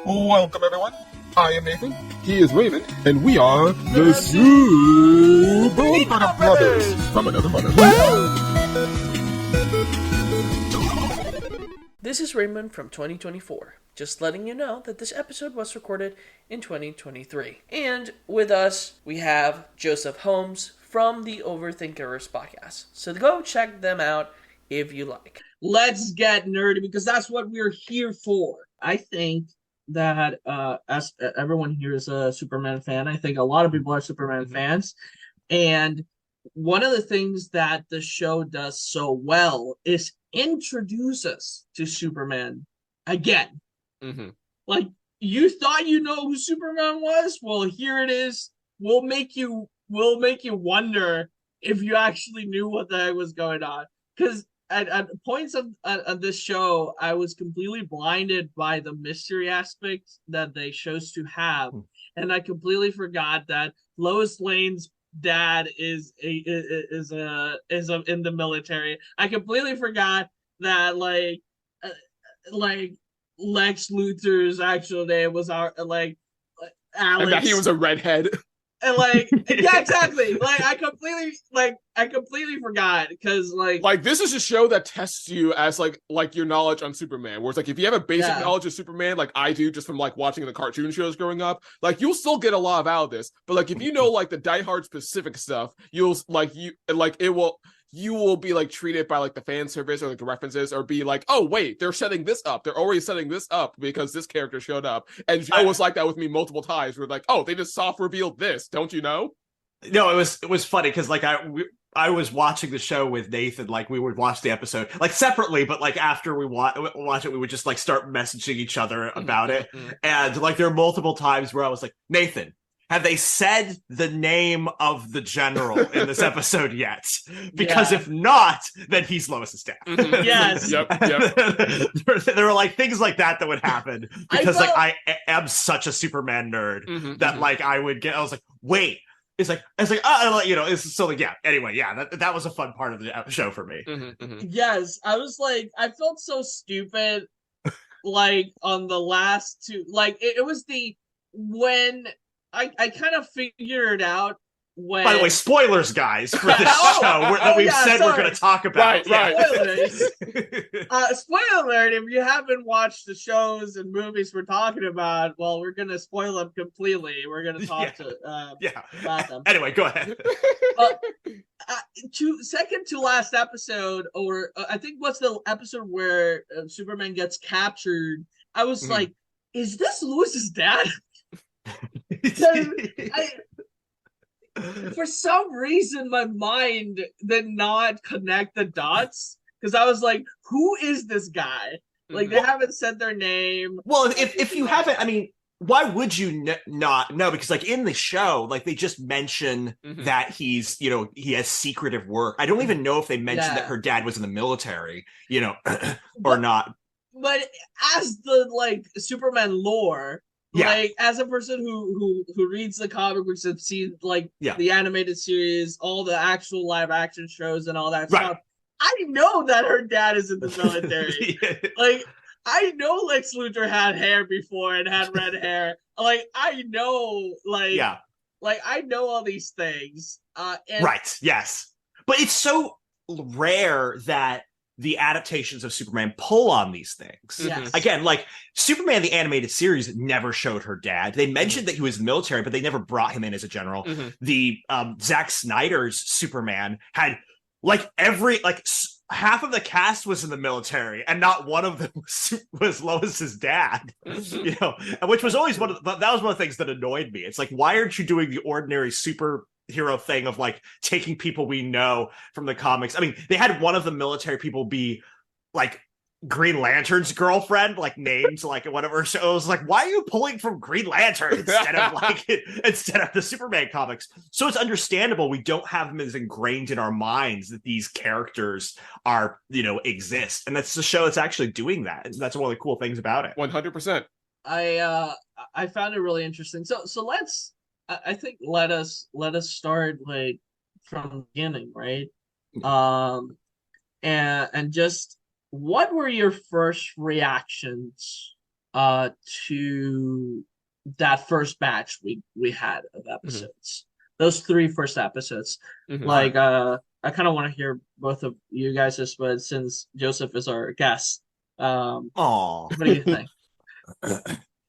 Welcome, everyone. I am Nathan. He is Raymond, and we are the Infodump Brothers from another mother. This is Raymond from 2024. Just letting you know that this episode was recorded in 2023. And with us, we have Joseph Holmes from the Overthinkers podcast. So go check them out if you like. Let's get nerdy because that's what we're here for. I think that as everyone here is a Superman fan, I think a lot of people are Superman fans. And one of the things that the show does so well is introduce us to Superman again. Like, you thought you know who Superman was? Well, here it is. We'll make you wonder if you actually knew what the heck was going on. Because at points of this show, I was completely blinded by the mystery aspect that they chose to have, and I completely forgot that Lois Lane's dad is in the military. I completely forgot that like Lex Luthor's actual name was Alex. And that he was a redhead. And yeah, exactly. I completely forgot because this is a show that tests you as like your knowledge on Superman. Where it's like if you have a basic knowledge of Superman, like I do, just from like watching the cartoon shows growing up, like you'll still get a lot out of this. But like if you know like the diehard specific stuff, you will be like treated by like the fan service or like the references or be like, oh wait, they're setting this up. They're already setting this up because this character showed up. And Joe was like that with me multiple times. We're like, oh, they just soft revealed this, don't you know? No, it was funny because like I was watching the show with Nathan. Like we would watch the episode like separately, but like after we watch it, we would just like start messaging each other about it. And like there are multiple times where I was like, Nathan, have they said the name of the general in this episode yet? Because if not, then he's Lois's dad. Yes. Yep. There were like things like that would happen because I am such a Superman nerd that like I was like, wait. It's like it's so like anyway that was a fun part of the show for me. Yes, I was like, I felt so stupid like on the last two, like it was when I kind of figured out when. By the way, spoilers, guys, for this show that we've said we're going to talk about. Right. Spoilers. Spoiler alert! If you haven't watched the shows and movies we're talking about, well, we're going to spoil them completely. We're going to talk about them. Anyway, go ahead. Second to last episode, or I think what's the episode where Superman gets captured? I was like, is this Lois's dad? For some reason, my mind did not connect the dots because I was like, "Who is this guy?" Like they haven't said their name. Well, if you haven't, I mean, why would you not know? Because like in the show, like they just mention that he's, he has secretive work. I don't even know if they mentioned that her dad was in the military, or not. But as the Superman lore. Like as a person who reads the comic books and sees the animated series, all the actual live action shows and all that stuff, I know that her dad is in the military. Like I know Lex Luthor had hair before and had red hair. Like I know, I know all these things. Right. Yes, but it's so rare that the adaptations of Superman pull on these things. Yes. Again, like Superman, the animated series never showed her dad. They mentioned that he was military, but they never brought him in as a general. The Zack Snyder's Superman had half of the cast was in the military and not one of them was Lois's dad, which was always that was one of the things that annoyed me. It's like, why aren't you doing the ordinary superhero thing of like taking people we know from the comics? I mean, they had one of the military people be like Green Lantern's girlfriend, like named like whatever. So it was like, why are you pulling from Green Lantern instead of the Superman comics? So it's understandable we don't have them as ingrained in our minds that these characters are, exist, and that's the show that's actually doing that. And that's one of the cool things about it. 100%. I found it really interesting. So I think let us start like from the beginning, right? And just what were your first reactions to that first batch we had of Mm-hmm. episodes. Those three first episodes. Mm-hmm. Like I kind of want to hear both of you guys, but since Joseph is our guest, Aw. what do you think?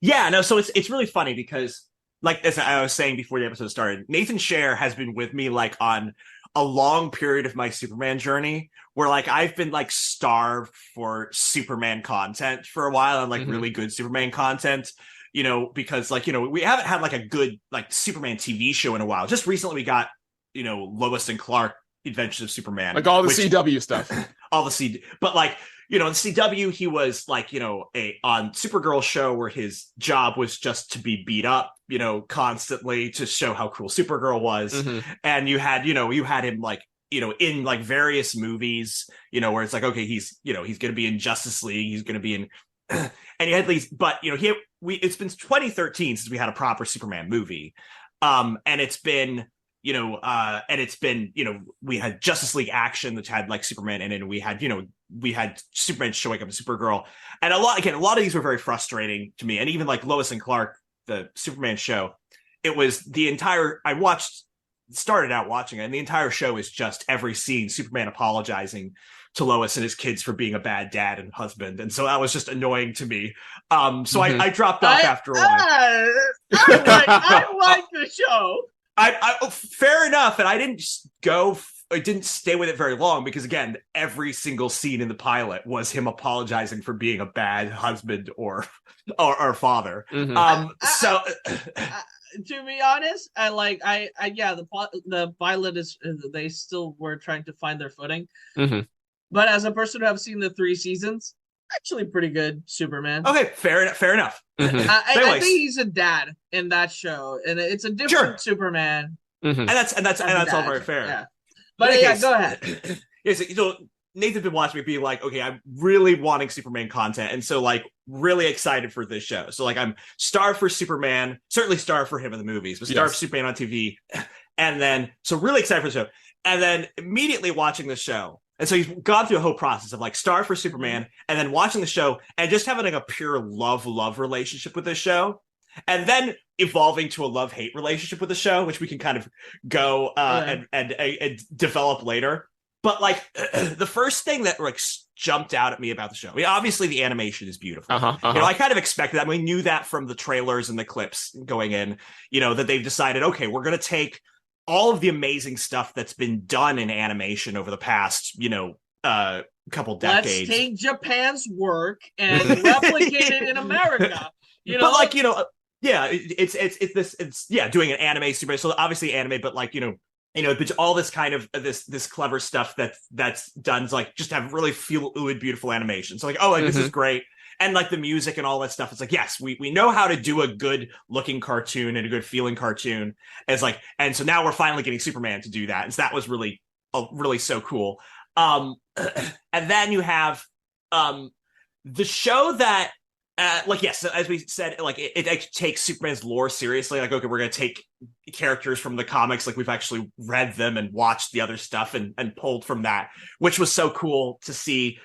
Yeah, no, so it's really funny because, like as I was saying before the episode started, Nathan Scher has been with me like on a long period of my Superman journey where like I've been like starved for Superman content for a while, and like really good Superman content, because like, we haven't had like a good like Superman TV show in a while. Just recently we got, Lois and Clark Adventures of Superman. Like all the CW stuff. All the CW, but like, in CW, he was like, on Supergirl show where his job was just to be beat up, constantly to show how cool Supergirl was. And you had him like, in like various movies, where it's like, okay, he's going to be in Justice League. He's going to be in, and you had these, but, it's been 2013 since we had a proper Superman movie. And it's been, we had Justice League Action, which had like Superman in it, and we had Superman showing up in Supergirl, and a lot of these were very frustrating to me. And even like Lois and Clark, the Superman show, it was started out watching it, and the entire show is just every scene Superman apologizing to Lois and his kids for being a bad dad and husband, and so that was just annoying to me. So I dropped off after a while. I like the show. I fair enough, and I didn't stay with it very long because again, every single scene in the pilot was him apologizing for being a bad husband or father. So to be honest, the pilot is, they still were trying to find their footing. But as a person who have seen the 3 seasons, actually pretty good Superman. Okay, fair enough. I think he's a dad in that show, and it's a different Superman. And that's all very fair. Yeah. But yeah, go ahead. Yes, Nathan's been watching me be like, okay, I'm really wanting Superman content, and so like really excited for this show. So like I'm starved for Superman, certainly starved for him in the movies, but starved for Superman on TV, and then so really excited for the show, and then immediately watching the show. And so he's gone through a whole process of like starved for Superman and then watching the show and just having like a pure love relationship with this show, and then evolving to a love-hate relationship with the show, which we can kind of go and develop later. But like the first thing that like jumped out at me about the show, I mean, obviously the animation is beautiful. I kind of expected that. We knew that from the trailers and the clips going in, that they've decided, okay, we're going to take all of the amazing stuff that's been done in animation over the past, couple decades. Let's take Japan's work and replicate it in America. But like, it's doing an anime super. So obviously anime, but like, but all this kind of this clever stuff that's done to like just have really fluid, beautiful animation. So like, this is great. And like the music and all that stuff, it's like, yes, we know how to do a good looking cartoon and a good feeling cartoon. It's like, and so now we're finally getting Superman to do that. And so that was really so cool. And then you have the show that yes, as we said, like it takes Superman's lore seriously. Like, okay, we're gonna take characters from the comics, like we've actually read them and watched the other stuff and pulled from that, which was so cool to see.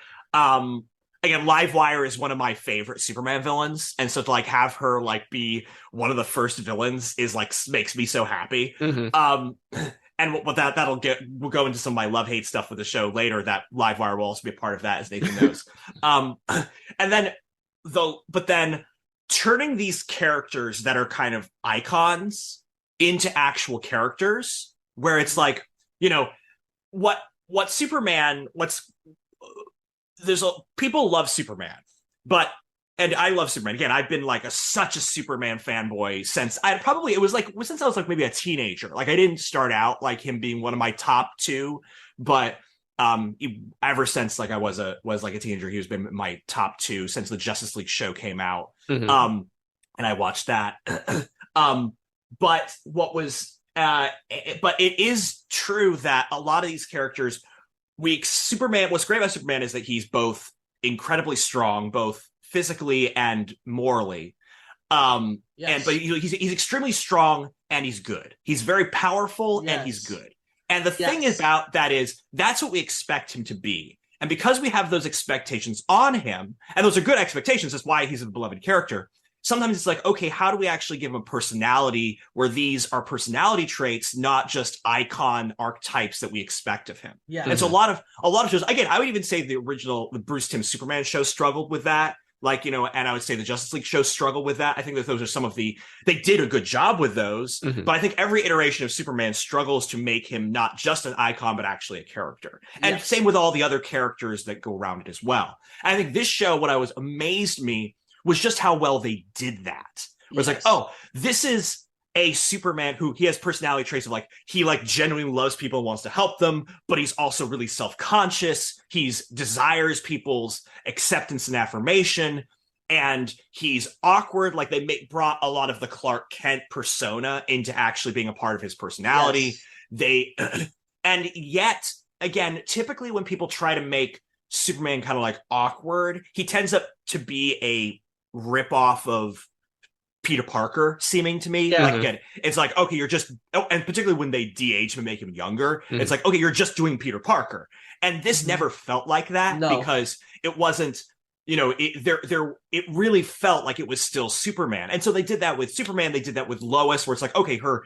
Again, Livewire is one of my favorite Superman villains, and so to like have her like be one of the first villains is like makes me so happy. And what we'll go into some of my love-hate stuff with the show later. That Livewire will also be a part of that, as Nathan knows. And then but then turning these characters that are kind of icons into actual characters, where it's like, what Superman, people love Superman, and I love Superman. Again, I've been like such a Superman fanboy since I was like maybe a teenager. Like I didn't start out like him being one of my top 2, but ever since like I was like a teenager, he was been my top 2 since the Justice League show came out. And I watched that. But it is true that a lot of these characters, Superman, what's great about Superman is that he's both incredibly strong, both physically and morally. But he's extremely strong and he's good. He's very powerful and he's good. And the thing about that is that's what we expect him to be. And because we have those expectations on him, and those are good expectations, that's why he's a beloved character. Sometimes it's like, okay, how do we actually give him a personality where these are personality traits, not just icon archetypes that we expect of him? Yeah. And so a lot of shows, again, I would even say the Bruce Timm Superman show struggled with that. Like, you know, and I would say the Justice League show struggled with that. I think that those are some of they did a good job with those, but I think every iteration of Superman struggles to make him not just an icon, but actually a character. And same with all the other characters that go around it as well. And I think this show, what amazed me was just how well they did that. It was like, oh, this is a Superman who he has personality traits of like, he like genuinely loves people and wants to help them, but he's also really self-conscious. He's desires people's acceptance and affirmation, and he's awkward. Like brought a lot of the Clark Kent persona into actually being a part of his personality. And yet again, typically when people try to make Superman kind of like awkward, he tends up to be a ripoff of Peter Parker, seeming to me. Like again, it's like, okay, you're just and particularly when they de-age him and make him younger, it's like, okay, you're just doing Peter Parker. And this never felt like that because it wasn't, you know, it really felt like it was still Superman. And so they did that with Superman, they did that with Lois, where it's like, okay, her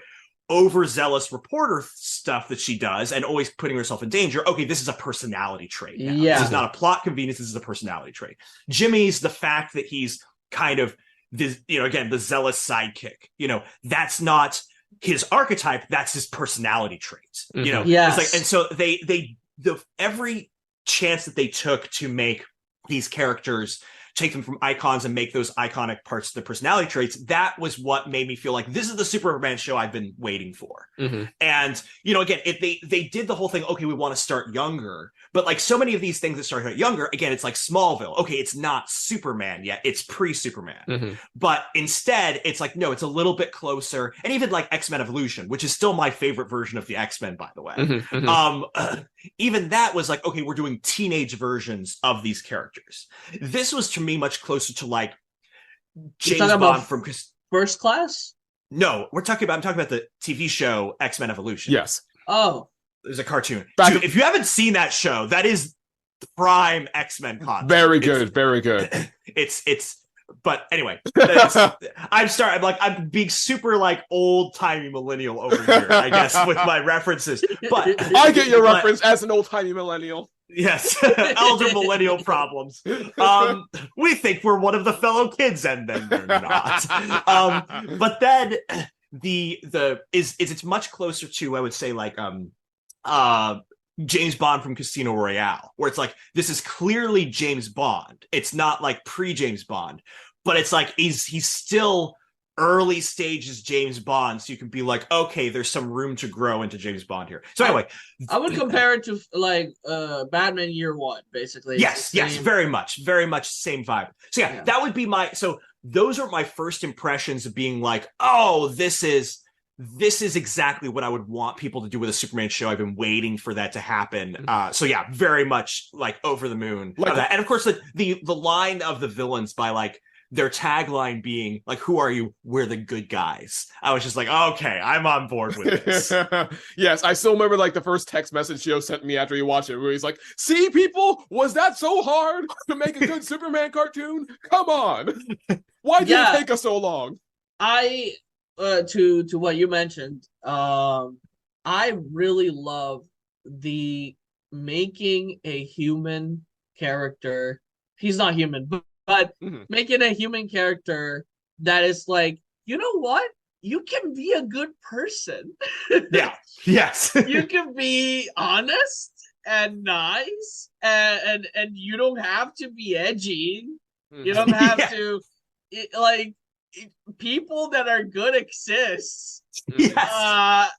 overzealous reporter stuff that she does and always putting herself in danger. Okay, this is a personality trait now. This is not a plot convenience, this is a personality trait. Jimmy's the fact that he's kind of this, you know, again, the zealous sidekick, you know, that's not his archetype, that's his personality trait. You know, it's like, and so every chance that they took to make these characters, take them from icons and make those iconic parts of the personality traits, that was what made me feel like this is the Superman show I've been waiting for. And, you know, again, they did the whole thing, okay, we want to start younger, but like so many of these things that start out younger, again, it's like Smallville. Okay, it's not Superman yet, it's pre-Superman. But instead, it's like, no, it's a little bit closer. And even like X-Men Evolution, which is still my favorite version of the X-Men, by the way. Even that was like, okay, we're doing teenage versions of these characters. This was to me much closer to like James Bond from First Class. No, I'm talking about the TV show X-Men Evolution. Yes. Oh, there's a cartoon. Dude, if you haven't seen that show, that is prime X-Men content. Very good, very good. But anyway, I'm being super like old timey millennial over here, I guess, with my references. But I get your reference as an old timey millennial. Yes, elder millennial problems. We think we're one of the fellow kids, and then they're not. But then it's much closer to, I would say, like James Bond from Casino Royale, where it's like, this is clearly James Bond. It's not like pre-James Bond, but it's like he's still early stages James Bond, so you can be like, okay, there's some room to grow into James Bond here. So anyway, I would compare it to like Batman Year One, basically. Yes, very much same vibe. So yeah, that would be those are my first impressions of being like, oh, this is exactly what I would want people to do with a Superman show. I've been waiting for that to happen. So yeah, very much like over the moon. Like that. And of course, the line of the villains by like their tagline being like, "Who are you? We're the good guys." I was just like, okay, I'm on board with this. Yes, I still remember like the first text message Joe sent me after he watched it, where he's like, "See, people, was that so hard to make a good Superman cartoon? Come on, why did it take us so long?" To what you mentioned, I really love the making a human character. He's not human, but making a human character that is like, you know what? You can be a good person. Yeah. Yes. You can be honest and nice, and you don't have to be edgy. You don't have to like. People that are good exist. Yes.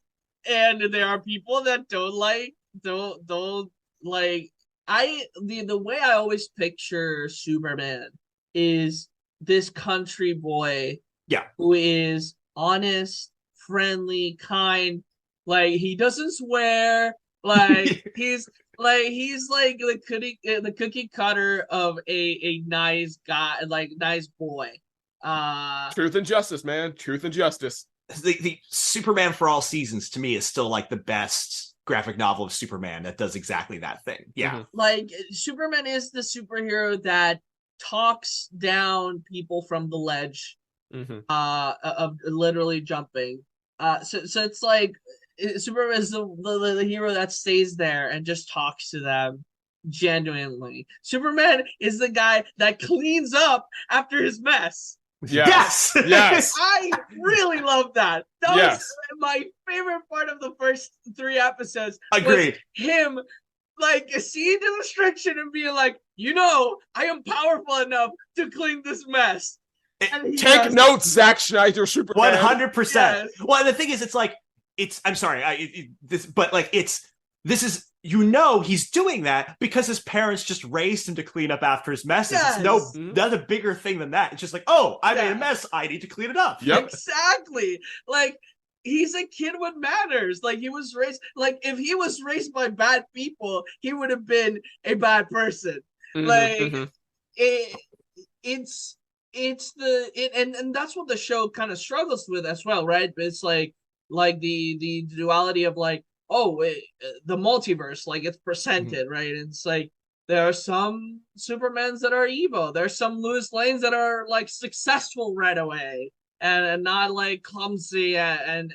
And there are people that don't like the way I always picture Superman is this country boy who is honest, friendly, kind, like he doesn't swear, like he's like the cookie cutter of a nice guy, like nice boy. Truth and justice, man. Truth and justice. The Superman for all seasons to me is still like the best graphic novel of Superman that does exactly that thing. Yeah. Like Superman is the superhero that talks down people from the ledge, of literally jumping. So it's like Superman is the hero that stays there and just talks to them genuinely. Superman is the guy that cleans up after his mess. Yes. Yes. I really love that. That was my favorite part of the first 3 episodes. Agreed. Him like seeing the restriction and being like, I am powerful enough to clean this mess. Take notes, Zack Snyder, Superman. 100%. Yes. Well, and the thing is, it's like, I'm sorry, this is, he's doing that because his parents just raised him to clean up after his messes. Yes. It's that's a bigger thing than that. It's just like, oh, I made a mess, I need to clean it up. Yep. Exactly. Like, he's a kid with manners. Like, he was raised, like, if he was raised by bad people, he would have been a bad person. And that's what the show kind of struggles with as well, right? It's like the duality of like, the multiverse, like it's presented, right? And it's like there are some Supermans that are evil. There's some Lois Lanes that are like successful right away and not like clumsy and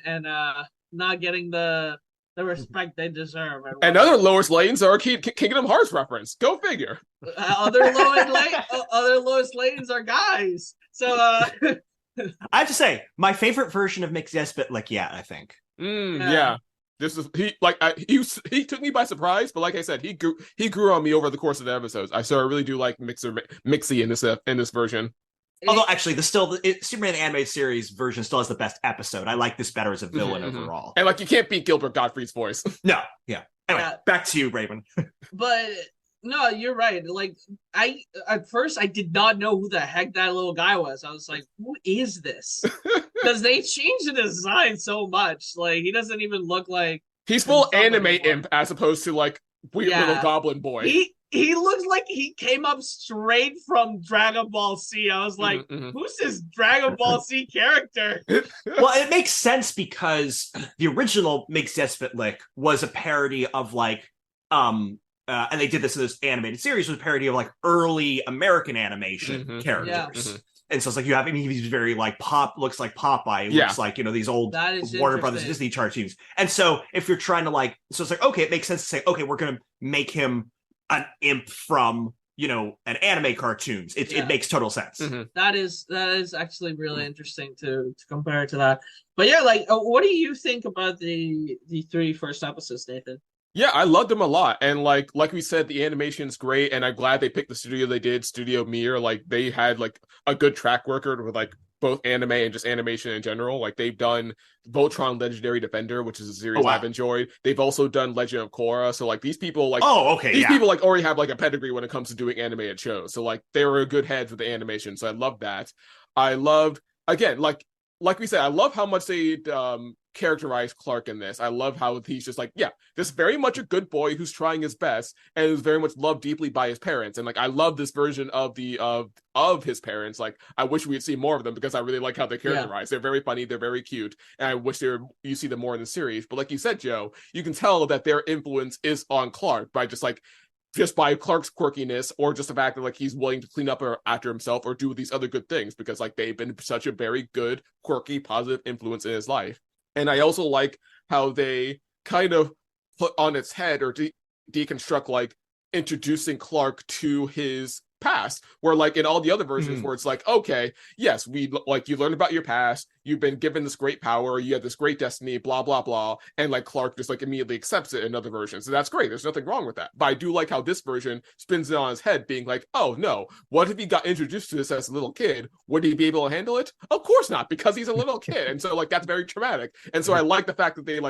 not getting the respect they deserve. And other Lois Lanes are a Kingdom Hearts reference. Go figure. Other Lois Lanes are guys. So I have to say, my favorite version of Mick Nesbitt, I think. Yeah. This is he took me by surprise, but like I said, he grew on me over the course of the episodes. I really do like Mixie in this version. Although actually, Superman the animated series version still has the best episode. I like this better as a villain overall. And you can't beat Gilbert Gottfried's voice. No, yeah. Anyway, back to you, Raymond. But no, you're right. Like at first I did not know who the heck that little guy was. I was like, who is this? Because they changed the design so much. Like, he doesn't even look like he's full anime imp as opposed to like weird little goblin boy. He looks like he came up straight from Dragon Ball Z. I was like, who's this Dragon Ball Z character? Well, it makes sense because the original Mick Nesbitt was a parody of and they did this in this animated series, was a parody of early American animation characters. And so it's you have him, he's very looks like Popeye, looks like, these old Warner Brothers Disney cartoons. And so if you're trying to so it's okay, it makes sense to say, okay, we're going to make him an imp from, an anime cartoons. It makes total sense. That is actually really interesting to compare to that. But yeah, what do you think about the 3 first episodes, Nathan? Yeah, I loved them a lot. And like we said, the animation's great, and I'm glad they picked the studio they did, Studio Mir. They had a good track record with both anime and just animation in general. They've done Voltron Legendary Defender, which is a series I've enjoyed. They've also done Legend of Korra. So these people people already have a pedigree when it comes to doing animated shows. So they were a good head for the animation. So I love that. I loved, again, like we said, I love how much they characterize Clark in this. I love how he's just this very much a good boy who's trying his best and is very much loved deeply by his parents. And I love this version of of his parents. I wish we'd see more of them because I really like how they're characterized. They're very funny, they're very cute, and I wish you see them more in the series. But like you said, Joe, you can tell that their influence is on Clark by just by Clark's quirkiness, or just the fact that he's willing to clean up after himself or do these other good things, because they've been such a very good, quirky, positive influence in his life. And I also like how they kind of put on its head or deconstruct introducing Clark to his past, where in all the other versions where it's okay, yes, we you learned about your past, you've been given this great power, you have this great destiny, blah blah blah, and Clark just immediately accepts it in other versions. So that's great, there's nothing wrong with that. But I do like how this version spins it on his head, being oh no, what if he got introduced to this as a little kid? Would he be able to handle it? Of course not, because he's a little kid. And so that's very traumatic. And so I like the fact that they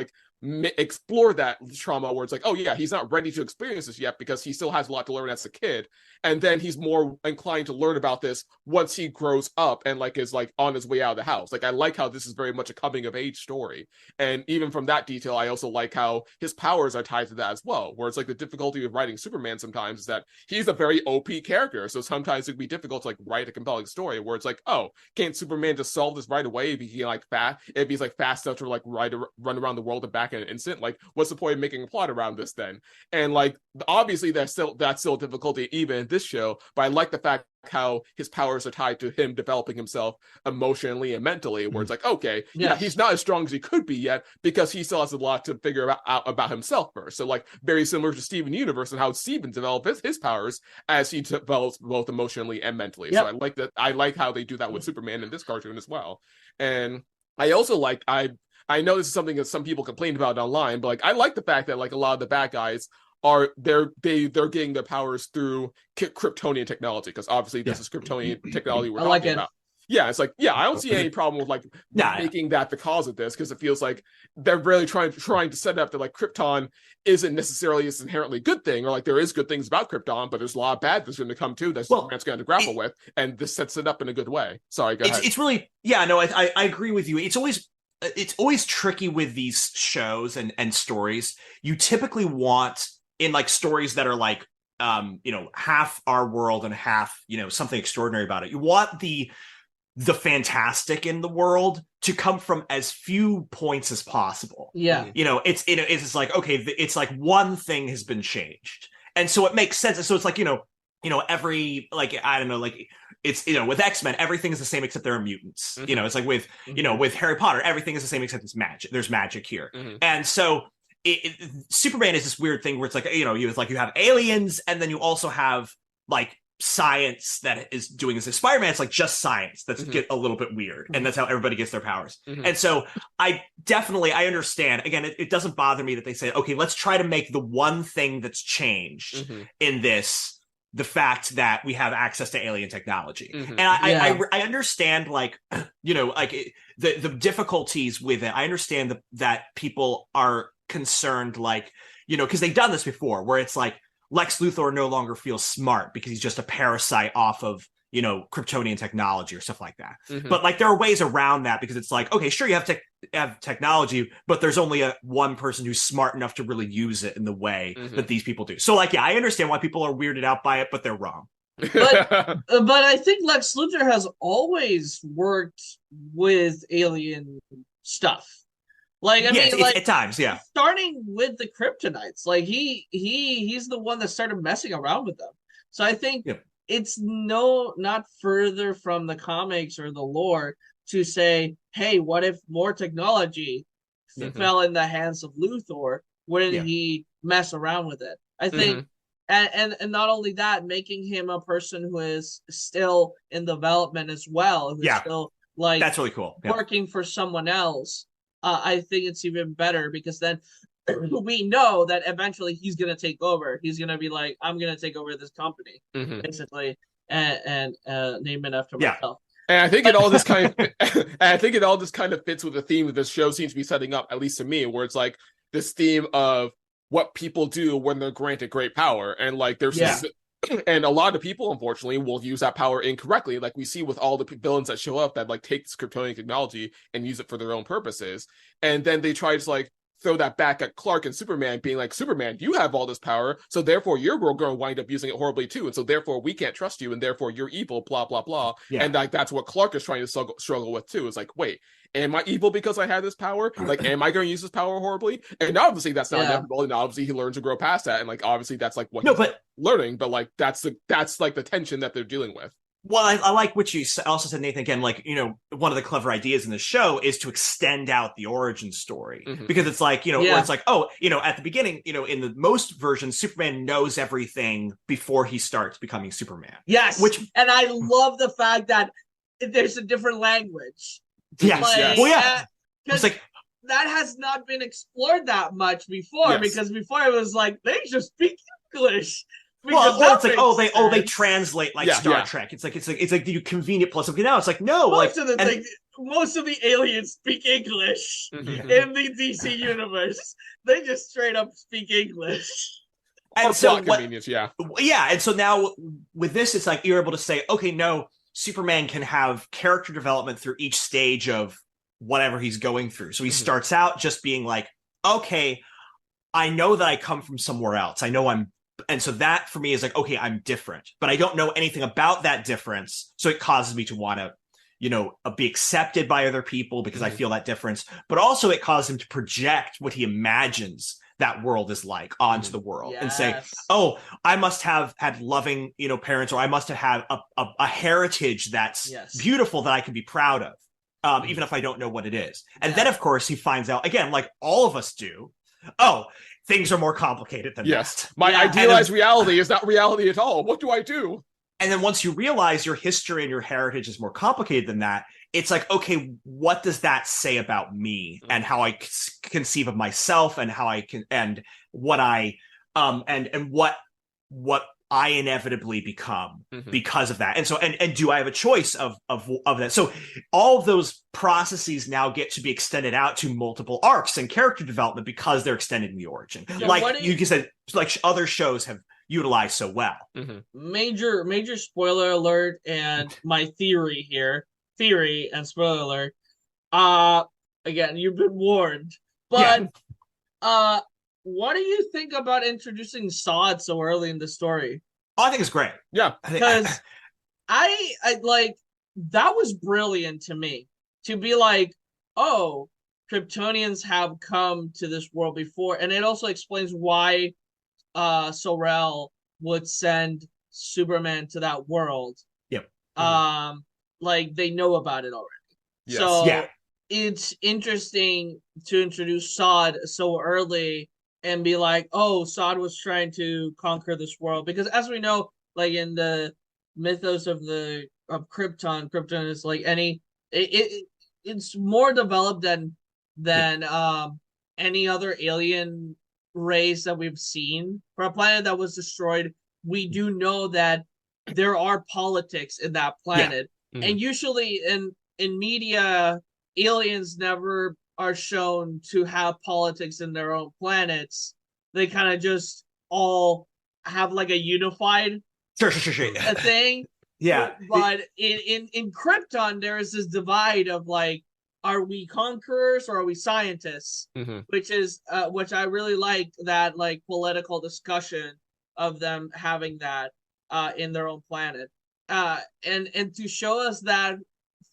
explore that trauma where it's oh yeah, he's not ready to experience this yet because he still has a lot to learn as a kid, and then he's more inclined to learn about this once he grows up and is on his way out of the house. I like how this is very much a coming of age story. And even from that detail, I also like how his powers are tied to that as well, where it's the difficulty of writing Superman sometimes is that he's a very OP character, so sometimes it can be difficult to write a compelling story where it's oh, can't Superman just solve this right away if he can if he's fast enough to run around the world and back back in an instant. Like, what's the point of making a plot around this then? And like, obviously that's still a difficulty even in this show, but I like the fact how his powers are tied to him developing himself emotionally and mentally, where it's like, okay, yeah, he's not as strong as he could be yet because he still has a lot to figure out about himself first. So like, very similar to Steven Universe and how Steven developed his powers as he develops both emotionally and mentally. So I like that. I like how they do that with Superman in this cartoon as well. And I also like, I know this is something that some people complained about online, but like, I like the fact that like a lot of the bad guys they're getting their powers through Kryptonian technology, because obviously this is Kryptonian technology we're talking about. Yeah, it's like, yeah, I don't see any problem with like making that the cause of this, because it feels like they're really trying to set up that like Krypton isn't necessarily this inherently good thing, or like there is good things about Krypton, but there's a lot of bad that's going to come too that Superman's going to grapple with, and this sets it up in a good way. Sorry, go ahead. It's really, I agree with you. It's always tricky with these shows and stories. You typically want, in like stories that are like half our world and half something extraordinary about it, you want the fantastic in the world to come from as few points as possible. It's like, okay, it's like one thing has been changed, and so it makes sense. And so it's like every, like, I don't know, like, it's with X-Men everything is the same except there are mutants. It's like with with Harry Potter everything is the same except it's magic. There's magic here. And so Superman is this weird thing where it's like, you have aliens, and then you also have like science that is doing this. Spider-Man, it's like just science that's get a little bit weird, and that's how everybody gets their powers. And so I understand. Again, it doesn't bother me that they say, okay, let's try to make the one thing that's changed in this the fact that we have access to alien technology. And I understand, like, the difficulties with it. I understand that people are concerned, like, because they've done this before, where it's like Lex Luthor no longer feels smart because he's just a parasite off of Kryptonian technology or stuff like that. But like, there are ways around that, because it's like, okay, sure, you have technology, but there's only one person who's smart enough to really use it in the way that these people do. So like, yeah, I understand why people are weirded out by it, but they're wrong. But I think Lex Luthor has always worked with alien stuff. Like, I mean, like, at times, starting with the Kryptonites, like he's the one that started messing around with them. So I think it's not further from the comics or the lore to say, hey, what if more technology fell in the hands of Luthor? Wouldn't he mess around with it? I think, and not only that, making him a person who is still in development as well, who's still like, that's really cool, working for someone else. I think it's even better, because then we know that eventually he's going to take over. He's going to be like, I'm going to take over this company, basically, and name it after myself. And I think it all just kind of fits with the theme that this show seems to be setting up, at least to me, where it's like this theme of what people do when they're granted great power. And like, and a lot of people, unfortunately, will use that power incorrectly, like we see with all the villains that show up that like take this Kryptonian technology and use it for their own purposes. And then they try to like throw that back at Clark and Superman, being like, Superman, you have all this power, so therefore you're going to wind up using it horribly too, and so therefore we can't trust you, and therefore you're evil, blah blah blah. And like, that's what Clark is trying to struggle with too. It's like, wait, am I evil because I have this power? Like, am I going to use this power horribly? And obviously that's not inevitable, and obviously he learns to grow past that, and like, obviously that's like what he's learning, but like, that's like the tension that they're dealing with. Well, I like what you also said, Nathan, again, like, one of the clever ideas in the show is to extend out the origin story, because it's like, where it's like, oh, at the beginning, in the most versions, Superman knows everything before he starts becoming Superman. Yes. And I love the fact that there's a different language. Yes. Like, well, yeah. It's like, that has not been explored that much before, because before it was like, they just speak English. Well, it's like, they translate like Star Trek. It's like the convenient plus. Okay, now it's like, no, most of the aliens speak English in the DC universe. They just straight up speak English. And so convenience, and so now with this, it's like, you're able to say, okay, no, Superman can have character development through each stage of whatever he's going through. So he starts out just being like, okay, I know that I come from somewhere else. I know and so that for me is like, okay, I'm different, but I don't know anything about that difference. So it causes me to want to, be accepted by other people because I feel that difference. But also it caused him to project what he imagines that world is like onto the world and say, oh, I must have had loving, parents, or I must have had a heritage that's beautiful that I can be proud of, even if I don't know what it is. And then, of course, he finds out, again, like all of us do, oh, things are more complicated than that. My idealized reality is not reality at all. What do I do? And then once you realize your history and your heritage is more complicated than that, it's like, okay, what does that say about me and how I conceive of myself and how I can, and what I, and what I inevitably become because of that. And so, and do I have a choice of that? So all of those processes now get to be extended out to multiple arcs and character development because they're extended in the origin. Yeah, like you said, like other shows have utilized so well. Major spoiler alert, and my theory and spoiler alert. Again, you've been warned. But what do you think about introducing Sod so early in the story? Oh, I think it's great. Yeah. Because I like, that was brilliant to me. To be like, oh, Kryptonians have come to this world before. And it also explains why Sorel would send Superman to that world. Yep. Like they know about it already. Yes. So it's interesting to introduce Sod so early and be like, oh, Sod was trying to conquer this world, because as we know, like in the mythos of Krypton is like it's more developed than any other alien race that we've seen. For a planet that was destroyed, we do know that there are politics in that planet. And usually in media, aliens never are shown to have politics in their own planets. They kind of just all have like a unified thing. But in Krypton, there is this divide of like, are we conquerors or are we scientists? Which I really like, that like political discussion of them having that in their own planet. And to show us that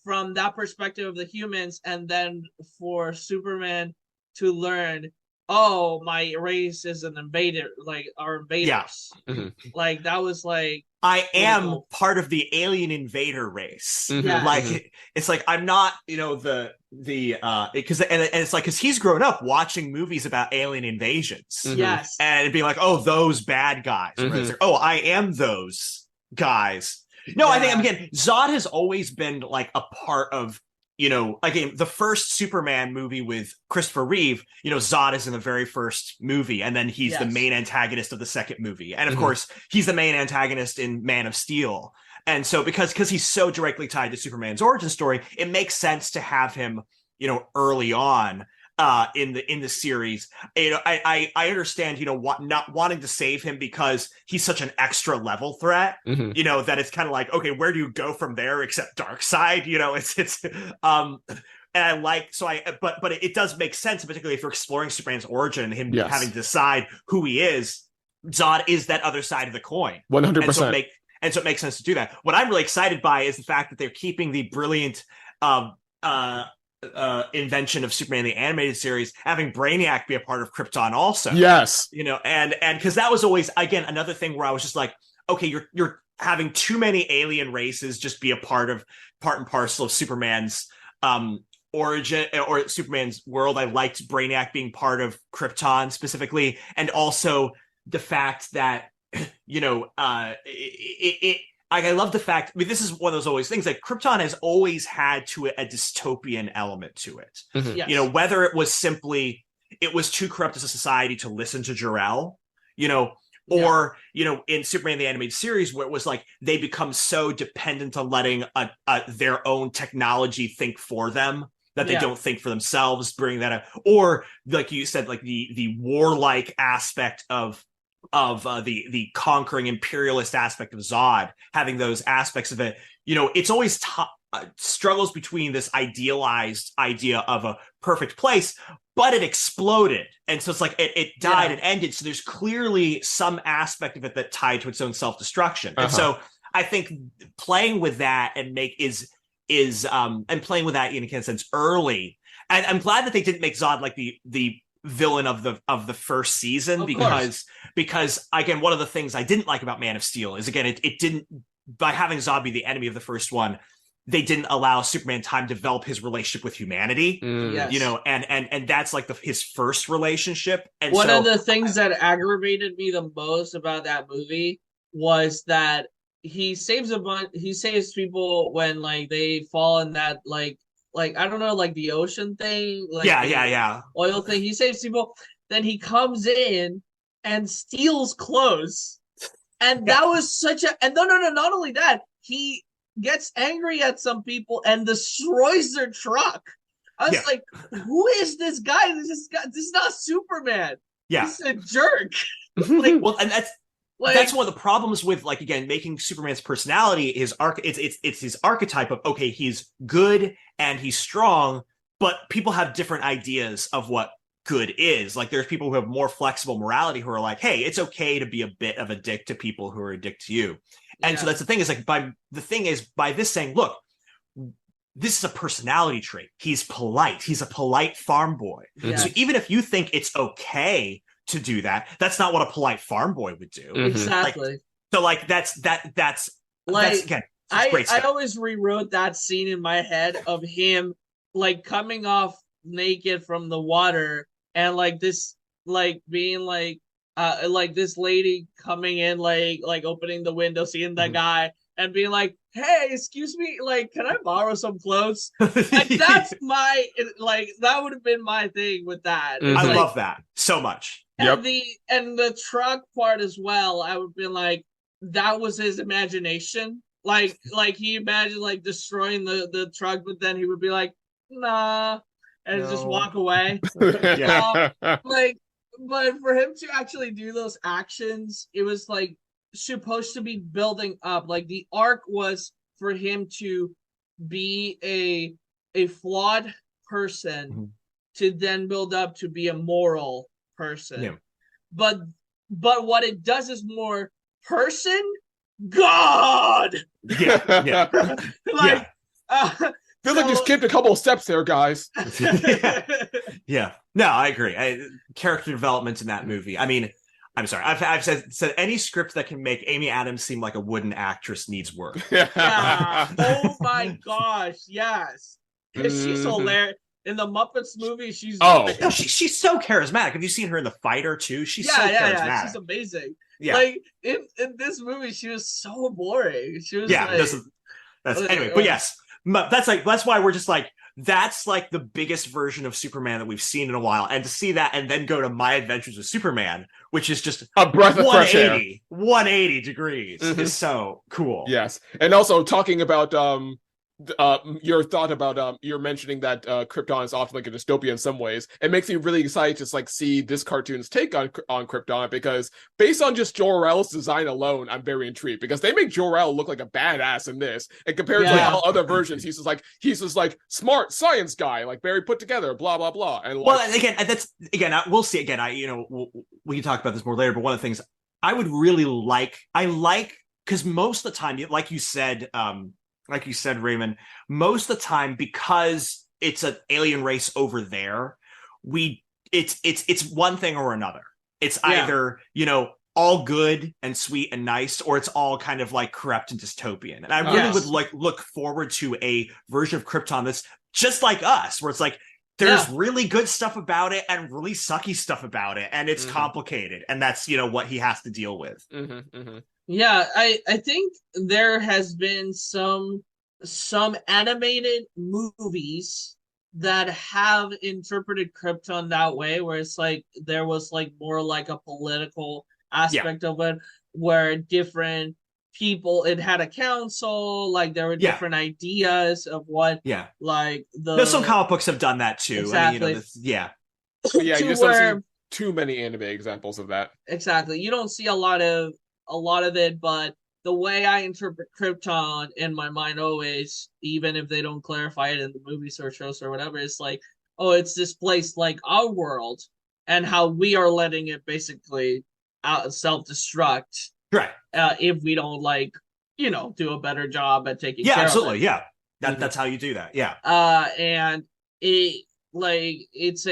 from that perspective of the humans, and then for Superman to learn, oh, my race is an invader, like our invaders. Like that was like, I am part of the alien invader race. Like it's like I'm not, because and it's like, because he's grown up watching movies about alien invasions. And being like, oh, those bad guys. Right? It's like, oh, I am those guys. No, I think, again, Zod has always been like a part of, again, the first Superman movie with Christopher Reeve, Zod is in the very first movie, and then he's the main antagonist of the second movie. And of course, he's the main antagonist in Man of Steel. And so because he's so directly tied to Superman's origin story, it makes sense to have him, early on in the series. I understand, not wanting to save him because he's such an extra level threat, that it's kind of like, okay, where do you go from there except Darkseid? It's and I like, but it does make sense, particularly if you're exploring Superman's origin and him having to decide who he is. Zod is that other side of the coin. 100%. And so it makes sense to do that. What I'm really excited by is the fact that they're keeping the brilliant invention of Superman the animated series, having Brainiac be a part of Krypton also. And because that was always, again, another thing where I was just like, okay, you're having too many alien races just be a part and parcel of Superman's origin or Superman's world. I liked Brainiac being part of Krypton specifically, and also the fact that I love the fact, this is one of those always things, like Krypton has always had a dystopian element to it. Whether it was simply, it was too corrupt as a society to listen to Jor-El, or, in Superman the animated series, where it was like, they become so dependent on letting their own technology think for them, that they don't think for themselves, bring that up. Or, like you said, like the warlike aspect of the conquering imperialist aspect of Zod, having those aspects of it, it's always struggles between this idealized idea of a perfect place, but it exploded, and so it's like it died and ended. So there's clearly some aspect of it that tied to its own self-destruction, and so I think playing with that and and playing with that in a sense early. And I'm glad that they didn't make Zod like the villain of the first season, because again, one of the things I didn't like about Man of Steel is, again, it didn't, by having Zod be the enemy of the first one, they didn't allow Superman time to develop his relationship with humanity. Yes. You know, and that's like his first relationship. And one of the things that aggravated me the most about that movie was that he saves people when like they fall in that like I don't know, like the ocean thing, like oil thing. He saves people, then he comes in and steals clothes. And that was such a, and no, not only that, he gets angry at some people and destroys their truck. I was like, who is this guy? This is not Superman. Yeah. He's a jerk. Like, well, and that's one of the problems with, like, again, making Superman's personality it's his archetype of, okay, he's good and he's strong, but people have different ideas of what good is. Like, there's people who have more flexible morality who are like, hey, it's okay to be a bit of a dick to people who are a dick to you. And so that's the thing, is like, by this saying, look, this is a personality trait. He's polite. He's a polite farm boy. Yes. So even if you think it's okay to do that, that's not what a polite farm boy would do. Exactly. That's again, great stuff. I always rewrote that scene in my head of him like coming off naked from the water, and like this, like being like this lady coming in, like opening the window, seeing the guy and being like, hey, excuse me, like, can I borrow some clothes? Like, that's that would have been my thing with that. I love that so much. And the truck part as well, I would be like, that was his imagination. Like he imagined like destroying the truck, but then he would be like, nah, and just walk away. But for him to actually do those actions, it was like supposed to be building up. Like, the arc was for him to be a flawed person to then build up to be a moral person. Yeah. But what it does is more person, God. Yeah. Feel like you skipped a couple of steps there, guys. Yeah. No, I agree. Character development in that movie. I mean, I'm sorry. I've said any script that can make Amy Adams seem like a wooden actress needs work. Yeah. Oh my gosh, yes. Because she's hilarious. In the Muppets movie, she's she's so charismatic. Have you seen her in The Fighter too? She's so charismatic. Yeah, she's amazing. Yeah. Like in this movie, she was so boring. She was anyway, but yes. That's why we're just like, that's like the biggest version of Superman that we've seen in a while. And to see that and then go to My Adventures with Superman, which is just a breath of fresh air. 180 degrees is so cool. Yes. And also talking about your thought about you're mentioning that Krypton is often like a dystopia in some ways. It makes me really excited to like see this cartoon's take on Krypton, because based on just Jor-El's design alone, I'm very intrigued, because they make Jor-El look like a badass in this, and compared to like all other versions, he's just like smart science guy, like very put together, blah blah blah. And we'll see again. We can talk about this more later, but one of the things I would really like, because most of the time, like you said, Raymond, most of the time, because it's an alien race over there, it's one thing or another. It's either, all good and sweet and nice, or it's all kind of like corrupt and dystopian. And I really would look forward to a version of Krypton that's just like us, where it's like, there's really good stuff about it and really sucky stuff about it, and it's complicated, and that's what he has to deal with. Yeah, I think there has been some animated movies that have interpreted Krypton that way, where it's like there was like more like a political aspect of it, where different people, it had a council, like there were different ideas of what some comic books have done that too. Exactly. I mean, you just don't see too many anime examples of that. Exactly. You don't see a lot of it, but the way I interpret Krypton in my mind always, even if they don't clarify it in the movies or shows or whatever, it's like, oh, it's this place like our world, and how we are letting it basically self-destruct. Right. If we don't do a better job at taking care absolutely, of it. That's how you do that. Yeah. And it like it's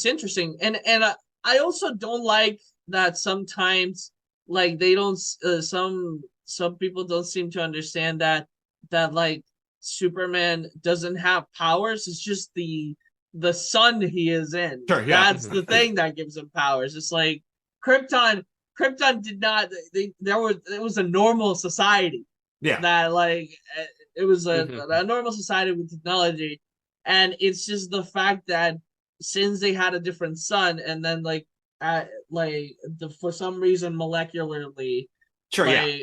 interesting, and I also don't like that sometimes like they don't some people don't seem to understand that like Superman doesn't have powers. It's just the sun he is in. Sure, yeah. That's the thing that gives him powers. It's like Krypton. Krypton did not. It was a normal society. Yeah. That like it was a normal society with technology, and it's just the fact that since they had a different sun, and then for some reason molecularly, Sure, like,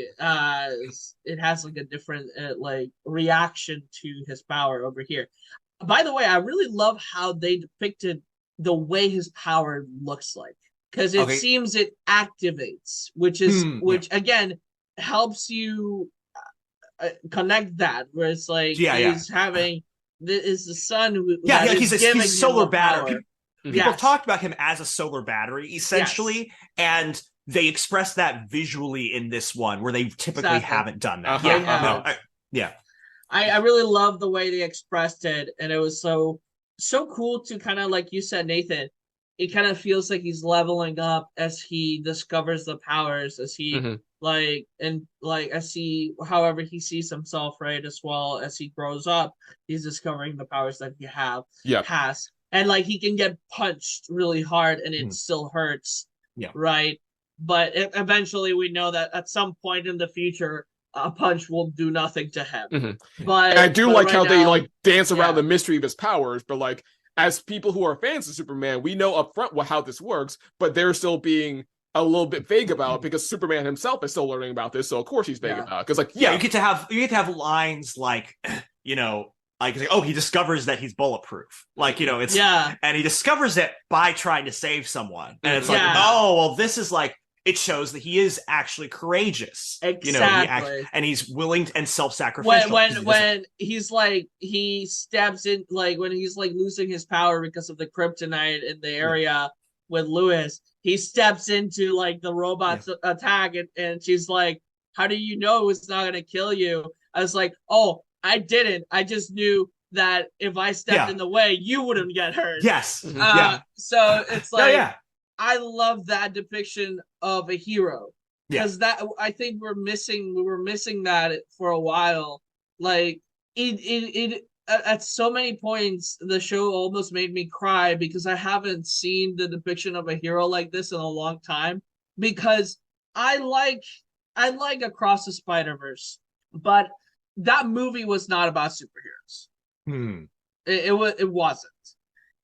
it has like a different like reaction to his power over here. By the way, I really love how they depicted the way his power looks like, because it seems it activates, which again helps you connect that, where it's like he's having is the sun who he's solar battery. People Yes. talked about him as a solar battery essentially, and they express that visually in this one where they typically haven't done that. I really love the way they expressed it, and it was so cool to kind of, like you said, Nathan, it kind of feels like he's leveling up as he discovers the powers, as he however he sees himself, right, as well as he grows up, he's discovering the powers that he has, and like he can get punched really hard and it still hurts, right? But eventually we know that at some point in the future a punch will do nothing to him. But and I do like how they like dance around yeah. the mystery of his powers, but like as people who are fans of Superman, we know up front how this works, but they're still being a little bit vague about it because Superman himself is still learning about this, so of course he's vague about it. Because you get to have lines like, you know, like, oh, he discovers that he's bulletproof, like, you know, it's and he discovers it by trying to save someone, and it's like, oh, well, this is like, it shows that he is actually courageous, you know, and he's willing and self-sacrificial. When he's like, he steps in, like when he's like losing his power because of the kryptonite in the area with Lois, he steps into like the robot's attack, and she's like, how do you know it's not going to kill you? I was like, oh, I didn't. I just knew that if I stepped in the way, you wouldn't get hurt. Yes. So it's like, I love that depiction of a hero, because that, I think we were missing that for a while. Like it at so many points the show almost made me cry, because I haven't seen the depiction of a hero like this in a long time. Because I like Across the Spider-Verse, but that movie was not about superheroes. It wasn't.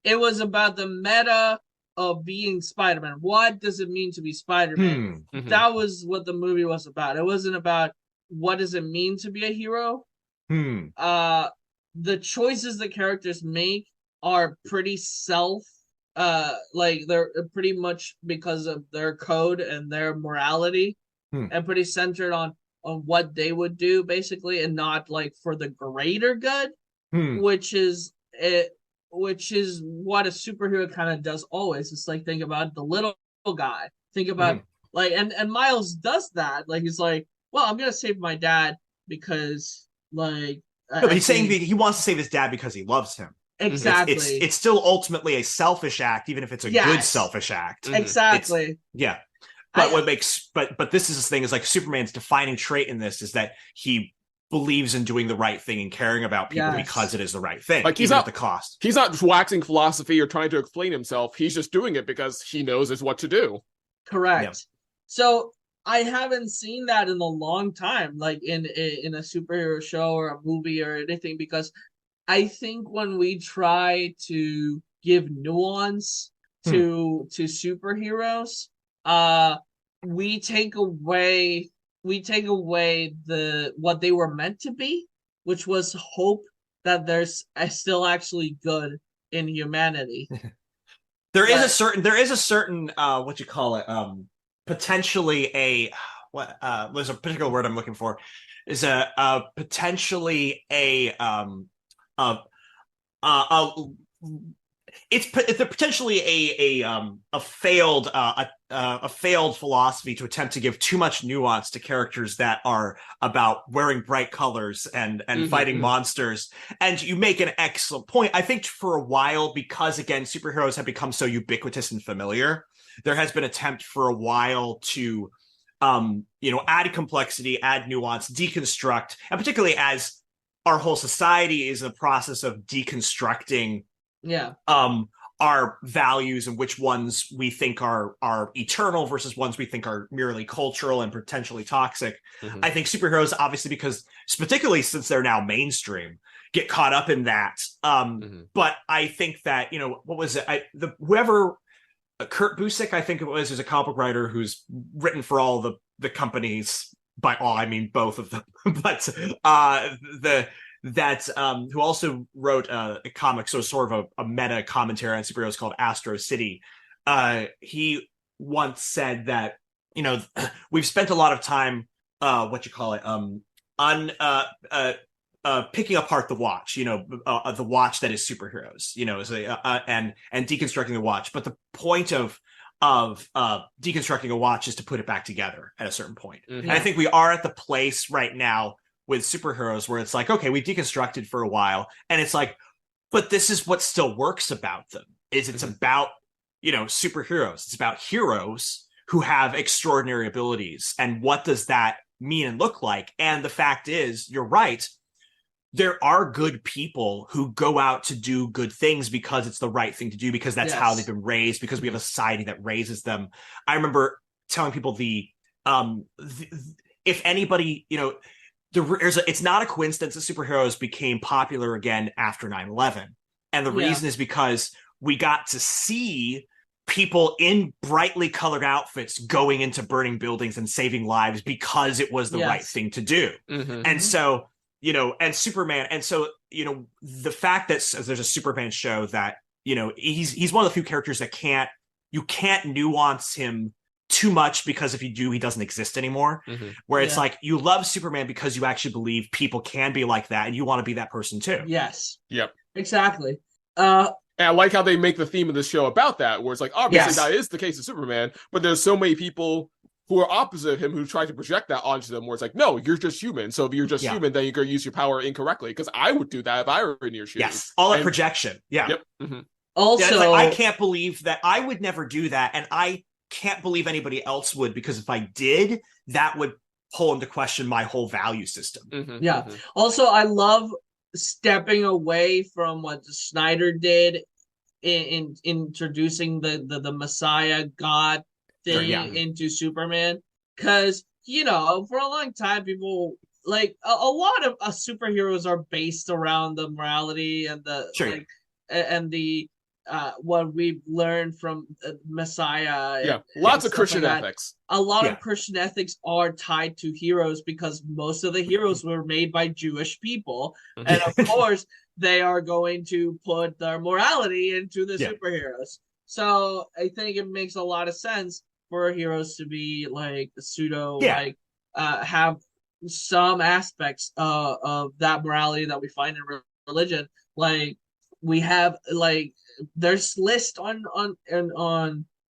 It was about the meta of being Spider-Man. What does it mean to be Spider-Man? That was what the movie was about. It wasn't about what does it mean to be a hero. The choices the characters make are pretty like they're pretty much because of their code and their morality, and pretty centered on what they would do, basically, and not like for the greater good, which is what a superhero kind of does always. It's like, think about the little guy. Think about like, and Miles does that. Like, he's like, well, I'm gonna save my dad because like he's saying that he wants to save his dad because he loves him. Exactly. It's still ultimately a selfish act, even if it's a good selfish act. Exactly. But what makes but this is the thing, is like Superman's defining trait in this is that he believes in doing the right thing and caring about people because it is the right thing, like, he's not at the cost. He's not waxing philosophy or trying to explain himself. He's just doing it because he knows is what to do. Correct. So I haven't seen that in a long time, like in a superhero show or a movie or anything, because I think when we try to give nuance to superheroes, we take away the what they were meant to be, which was hope that there's still actually good in humanity. There is a certain what you call it, potentially a there's a particular word I'm looking for, is a potentially a it's potentially a failed a failed philosophy to attempt to give too much nuance to characters that are about wearing bright colors and fighting monsters. And you make an excellent point. I think for a while, because again, superheroes have become so ubiquitous and familiar, there has been an attempt for a while to add complexity, add nuance, deconstruct, and particularly as our whole society is in the process of deconstructing our values and which ones we think are eternal versus ones we think are merely cultural and potentially toxic. I think superheroes, obviously, because particularly since they're now mainstream, get caught up in that. But I think that, what was it? Whoever Kurt Busiek, I think it was, is a comic book writer who's written for all the companies. By all, I mean both of them. But who also wrote a comic, so sort of a meta commentary on superheroes called Astro City. He once said that, we've spent a lot of time, picking apart the watch, the watch that is superheroes, and deconstructing the watch. But the point of deconstructing a watch is to put it back together at a certain point. And I think we are at the place right now with superheroes where it's like, okay, we deconstructed for a while, and it's like, but this is what still works about them. It's about, superheroes. It's about heroes who have extraordinary abilities. And what does that mean and look like? And the fact is, you're right, there are good people who go out to do good things because it's the right thing to do, because that's how they've been raised, because we have a society that raises them. I remember telling people if anybody, it's not a coincidence that superheroes became popular again after 9/11. And the reason is because we got to see people in brightly colored outfits going into burning buildings and saving lives because it was the right thing to do. And so, and Superman. And so, the fact that there's a Superman show that, he's one of the few characters that you can't nuance him too much, because if you do, he doesn't exist anymore. Where it's like, you love Superman because you actually believe people can be like that, and you want to be that person too. Yes. Yep. Exactly. And I like how they make the theme of the show about that, where it's like, obviously that is the case of Superman, but there's so many people who are opposite of him who try to project that onto them, where it's like, no, you're just human. So if you're just human, then you're going to use your power incorrectly. Because I would do that if I were in your shoes. Yes, all that projection. Yeah. Yep. Also, I can't believe that. I would never do that, and I can't believe anybody else would, because if I did, that would pull into question my whole value system. Also, I love stepping away from what Snyder did in introducing the Messiah God thing into Superman, because for a long time people like a lot of superheroes are based around the morality and the what we've learned from Messiah. Lots of Christian ethics. A lot of Christian ethics are tied to heroes, because most of the heroes were made by Jewish people. And of course, they are going to put their morality into the superheroes. So I think it makes a lot of sense for heroes to be like pseudo, have some aspects of that morality that we find in religion. Like, we have there's list on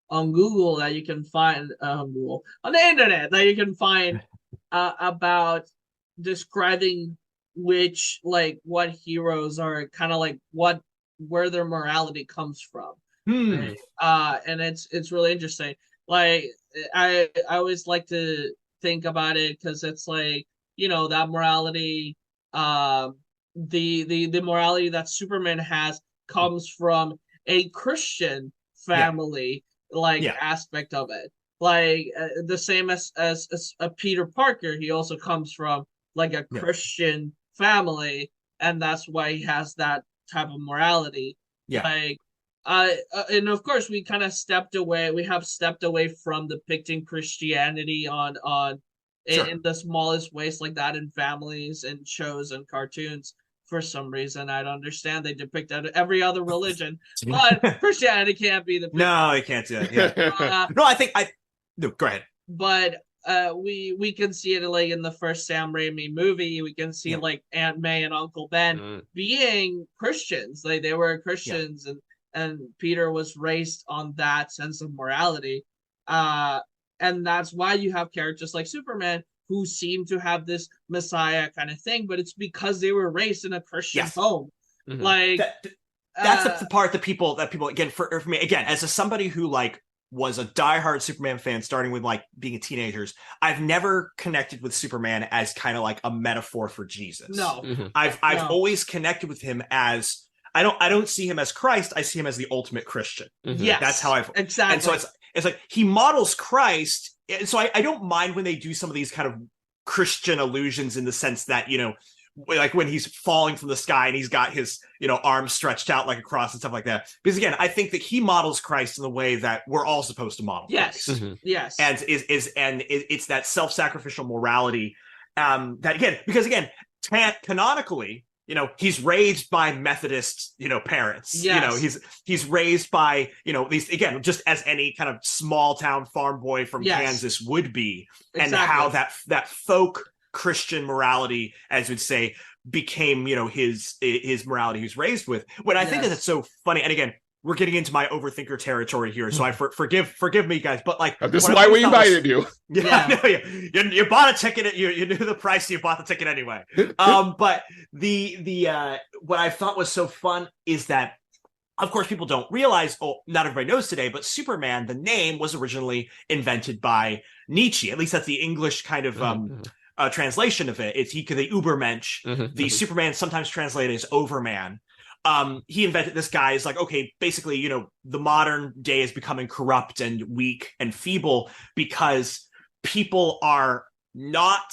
Google that you can find on the internet that you can find about describing which what heroes are kind of where their morality comes from. And it's really interesting. I always like to think about it, because it's that morality, the morality that Superman has comes from a Christian family aspect of it. The same as Peter Parker, he also comes from a Christian family, and that's why he has that type of morality. And of course we kind of stepped away. We have stepped away from depicting Christianity in the smallest ways like that in families and shows and cartoons. For some reason, I don't understand. They depict every other religion, but Christianity can't be the. No, it can't do that. Yeah. No, go ahead. But we can see it in the first Sam Raimi movie. We can see Aunt May and Uncle Ben being Christians. They were Christians, and Peter was raised on that sense of morality. And that's why you have characters like Superman who seem to have this messiah kind of thing, but it's because they were raised in a Christian home. Mm-hmm. Like that's the part that people again, for me, again, as somebody who like was a diehard Superman fan starting with like being a teenagers, I've never connected with Superman as kind of like a metaphor for Jesus. No. I've always connected with him as I don't see him as Christ, I see him as the ultimate Christian. Yes. That's how I've exactly. And so it's like he models Christ, and so I don't mind when they do some of these kind of Christian allusions in the sense that, you know, like when he's falling from the sky and he's got his, you know, arms stretched out like a cross and stuff like that. Because again, I think that he models Christ in the way that we're all supposed to model Christ. Yes. And it's that self-sacrificial morality that again, because again, canonically, you know, he's raised by Methodist, you know, parents. Yes. You know, he's raised by, you know, these, again, just as any kind of small town farm boy from Kansas would be. And how that folk Christian morality, as we'd say, became, you know, his morality he was raised with. When I think that it's so funny, and again, we're getting into my overthinker territory here, so I forgive me, guys. But like, this is why we invited you. Yeah. You bought a ticket. You knew the price, so you bought the ticket anyway. But the what I thought was so fun is that, of course, people don't realize. Oh, not everybody knows today, but Superman, the name, was originally invented by Nietzsche. At least that's the English kind of translation of it. It's the Übermensch. The Superman sometimes translated as Overman. He invented this guy is like, okay, basically, you know, the modern day is becoming corrupt and weak and feeble because people are not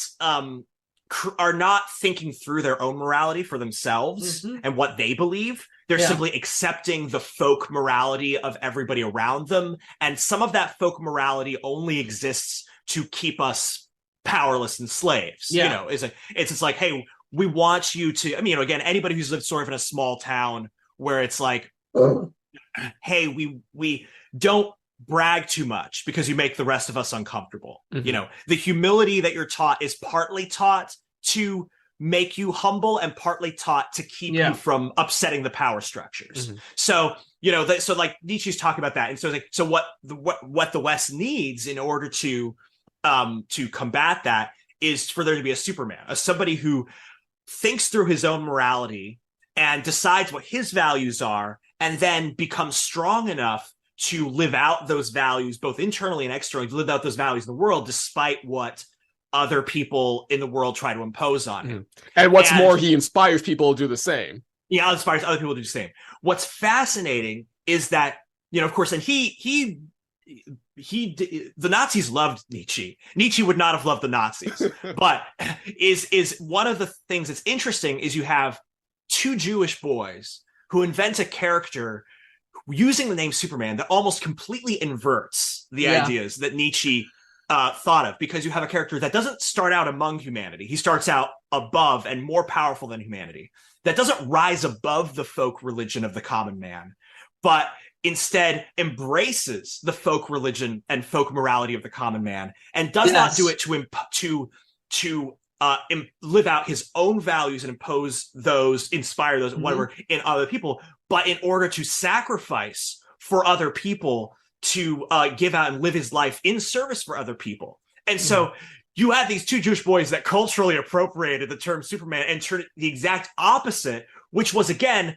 thinking through their own morality for themselves and what they believe. They're simply accepting the folk morality of everybody around them. And some of that folk morality only exists to keep us powerless and slaves. You know, it's just like, hey, we want you to, I mean, you know, again, anybody who's lived sort of in a small town where it's like, hey, we don't brag too much because you make the rest of us uncomfortable. You know, the humility that you're taught is partly taught to make you humble and partly taught to keep you from upsetting the power structures. So, you know, so like Nietzsche's talking about that. And so like, so what the West needs in order to combat that is for there to be a Superman, somebody who thinks through his own morality and decides what his values are, and then becomes strong enough to live out those values, both internally and externally, to live out those values in the world, despite what other people in the world try to impose on him. And what's more, he inspires people to do the same. Yeah, inspires other people to do the same. What's fascinating is that, you know, of course, and the Nazis loved Nietzsche. Nietzsche would not have loved the Nazis, but is one of the things that's interesting is you have two Jewish boys who invent a character using the name Superman that almost completely inverts the ideas that Nietzsche thought of, because you have a character that doesn't start out among humanity. He starts out above and more powerful than humanity. That doesn't rise above the folk religion of the common man, but instead embraces the folk religion and folk morality of the common man, and does not do it to live out his own values and inspire those, whatever, in other people, but in order to sacrifice for other people, to give out and live his life in service for other people. And so you have these two Jewish boys that culturally appropriated the term Superman and turned it the exact opposite, which was, again,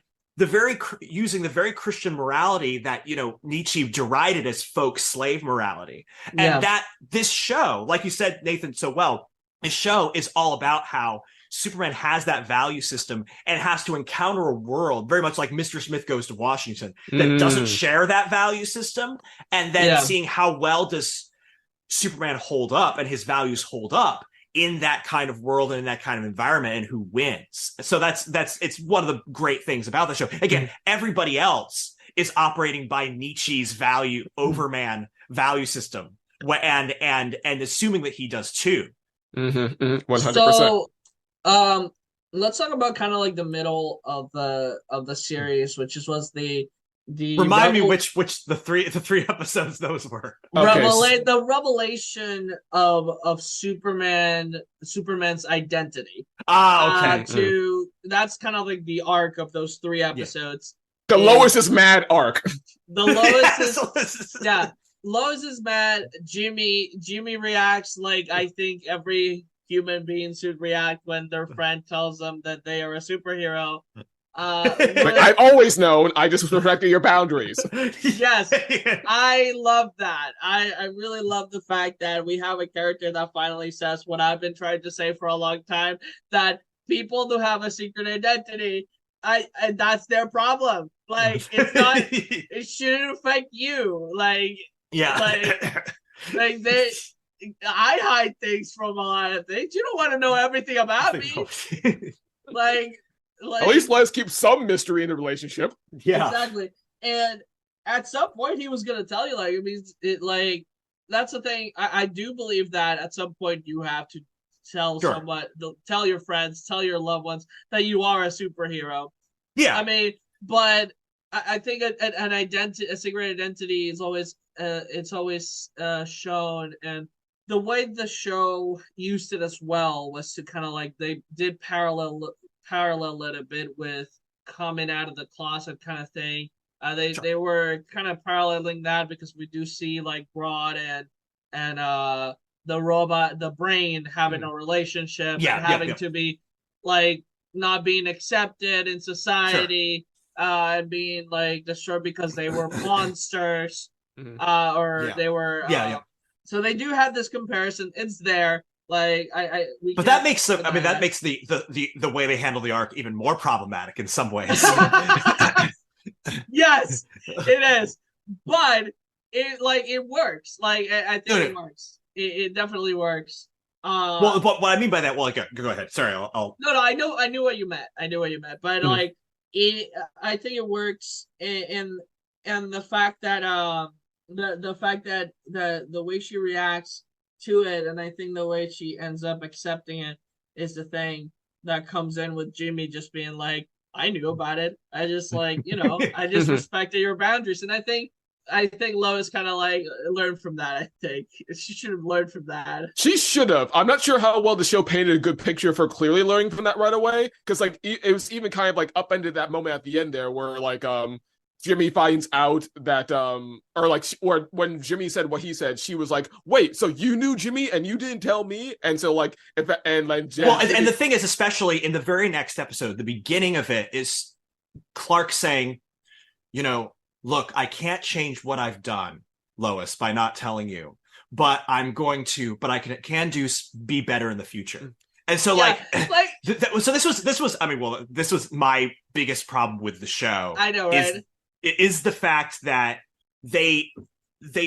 using the very Christian morality that, you know, Nietzsche derided as folk slave morality. And that this show, like you said, Nathan, so well, this show is all about how Superman has that value system and has to encounter a world very much like Mr. Smith Goes to Washington that doesn't share that value system, and then seeing how well does Superman hold up and his values hold up in that kind of world and in that kind of environment, and who wins. So that's it's one of the great things about the show. Again, everybody else is operating by Nietzsche's Overman value system, and assuming that he does too. 100%. So, let's talk about kind of like the middle of the series, which was the remind me which the three episodes those were. The revelation of Superman's identity. Okay. That's kind of like the arc of those 3 episodes. The Lois is mad arc. The Lois is yeah. Lois is mad. Jimmy reacts like I think every human being should react when their friend tells them that they are a superhero. I've always known. I just respected your boundaries. Yes, I love that. I really love the fact that we have a character that finally says what I've been trying to say for a long time, that people who have a secret identity, that's their problem. Like, it's not, it shouldn't affect you. Like, they, I hide things from a lot of things. You don't want to know everything about me. Like, at least let us keep some mystery in the relationship. Yeah, exactly. And at some point, he was gonna tell you, like, I mean, that's the thing. I do believe that at some point you have to tell someone, tell your friends, tell your loved ones that you are a superhero. Yeah, I mean, but I think an identity, a secret identity, is always shown, and the way the show used it as well was to kind of like they did parallel it a bit with coming out of the closet kind of thing. They were kind of paralleling that because we do see like Broad and the robot, the brain, having a relationship and having to be like not being accepted in society and being like destroyed because they were monsters they were so they do have this comparison. It's there. Like but that makes that makes the way they handle the arc even more problematic in some ways. Yes, it is, but it works. Like I think it works. It definitely works. Well, what I mean by that, well, go ahead. Sorry, I'll. No, I knew what you meant. But like I think it works, and the fact that the fact that the way she reacts to it, and I think the way she ends up accepting it is the thing that comes in with Jimmy just being like, I knew about it. I just like, I just respected your boundaries. And I think Lois kind of like learned from that. I think she should have learned from that. She should have. I'm not sure how well the show painted a good picture of her clearly learning from that right away. Because like it was even kind of like upended that moment at the end there where like Jimmy finds out that or when Jimmy said what he said, she was like, wait, so you knew Jimmy and you didn't tell me? And so like and the thing is, especially in the very next episode, the beginning of it is Clark saying, look, I can't change what I've done, Lois, by not telling you, but I can be better in the future. And so so this was my biggest problem with the show. I know, right? Is the fact that they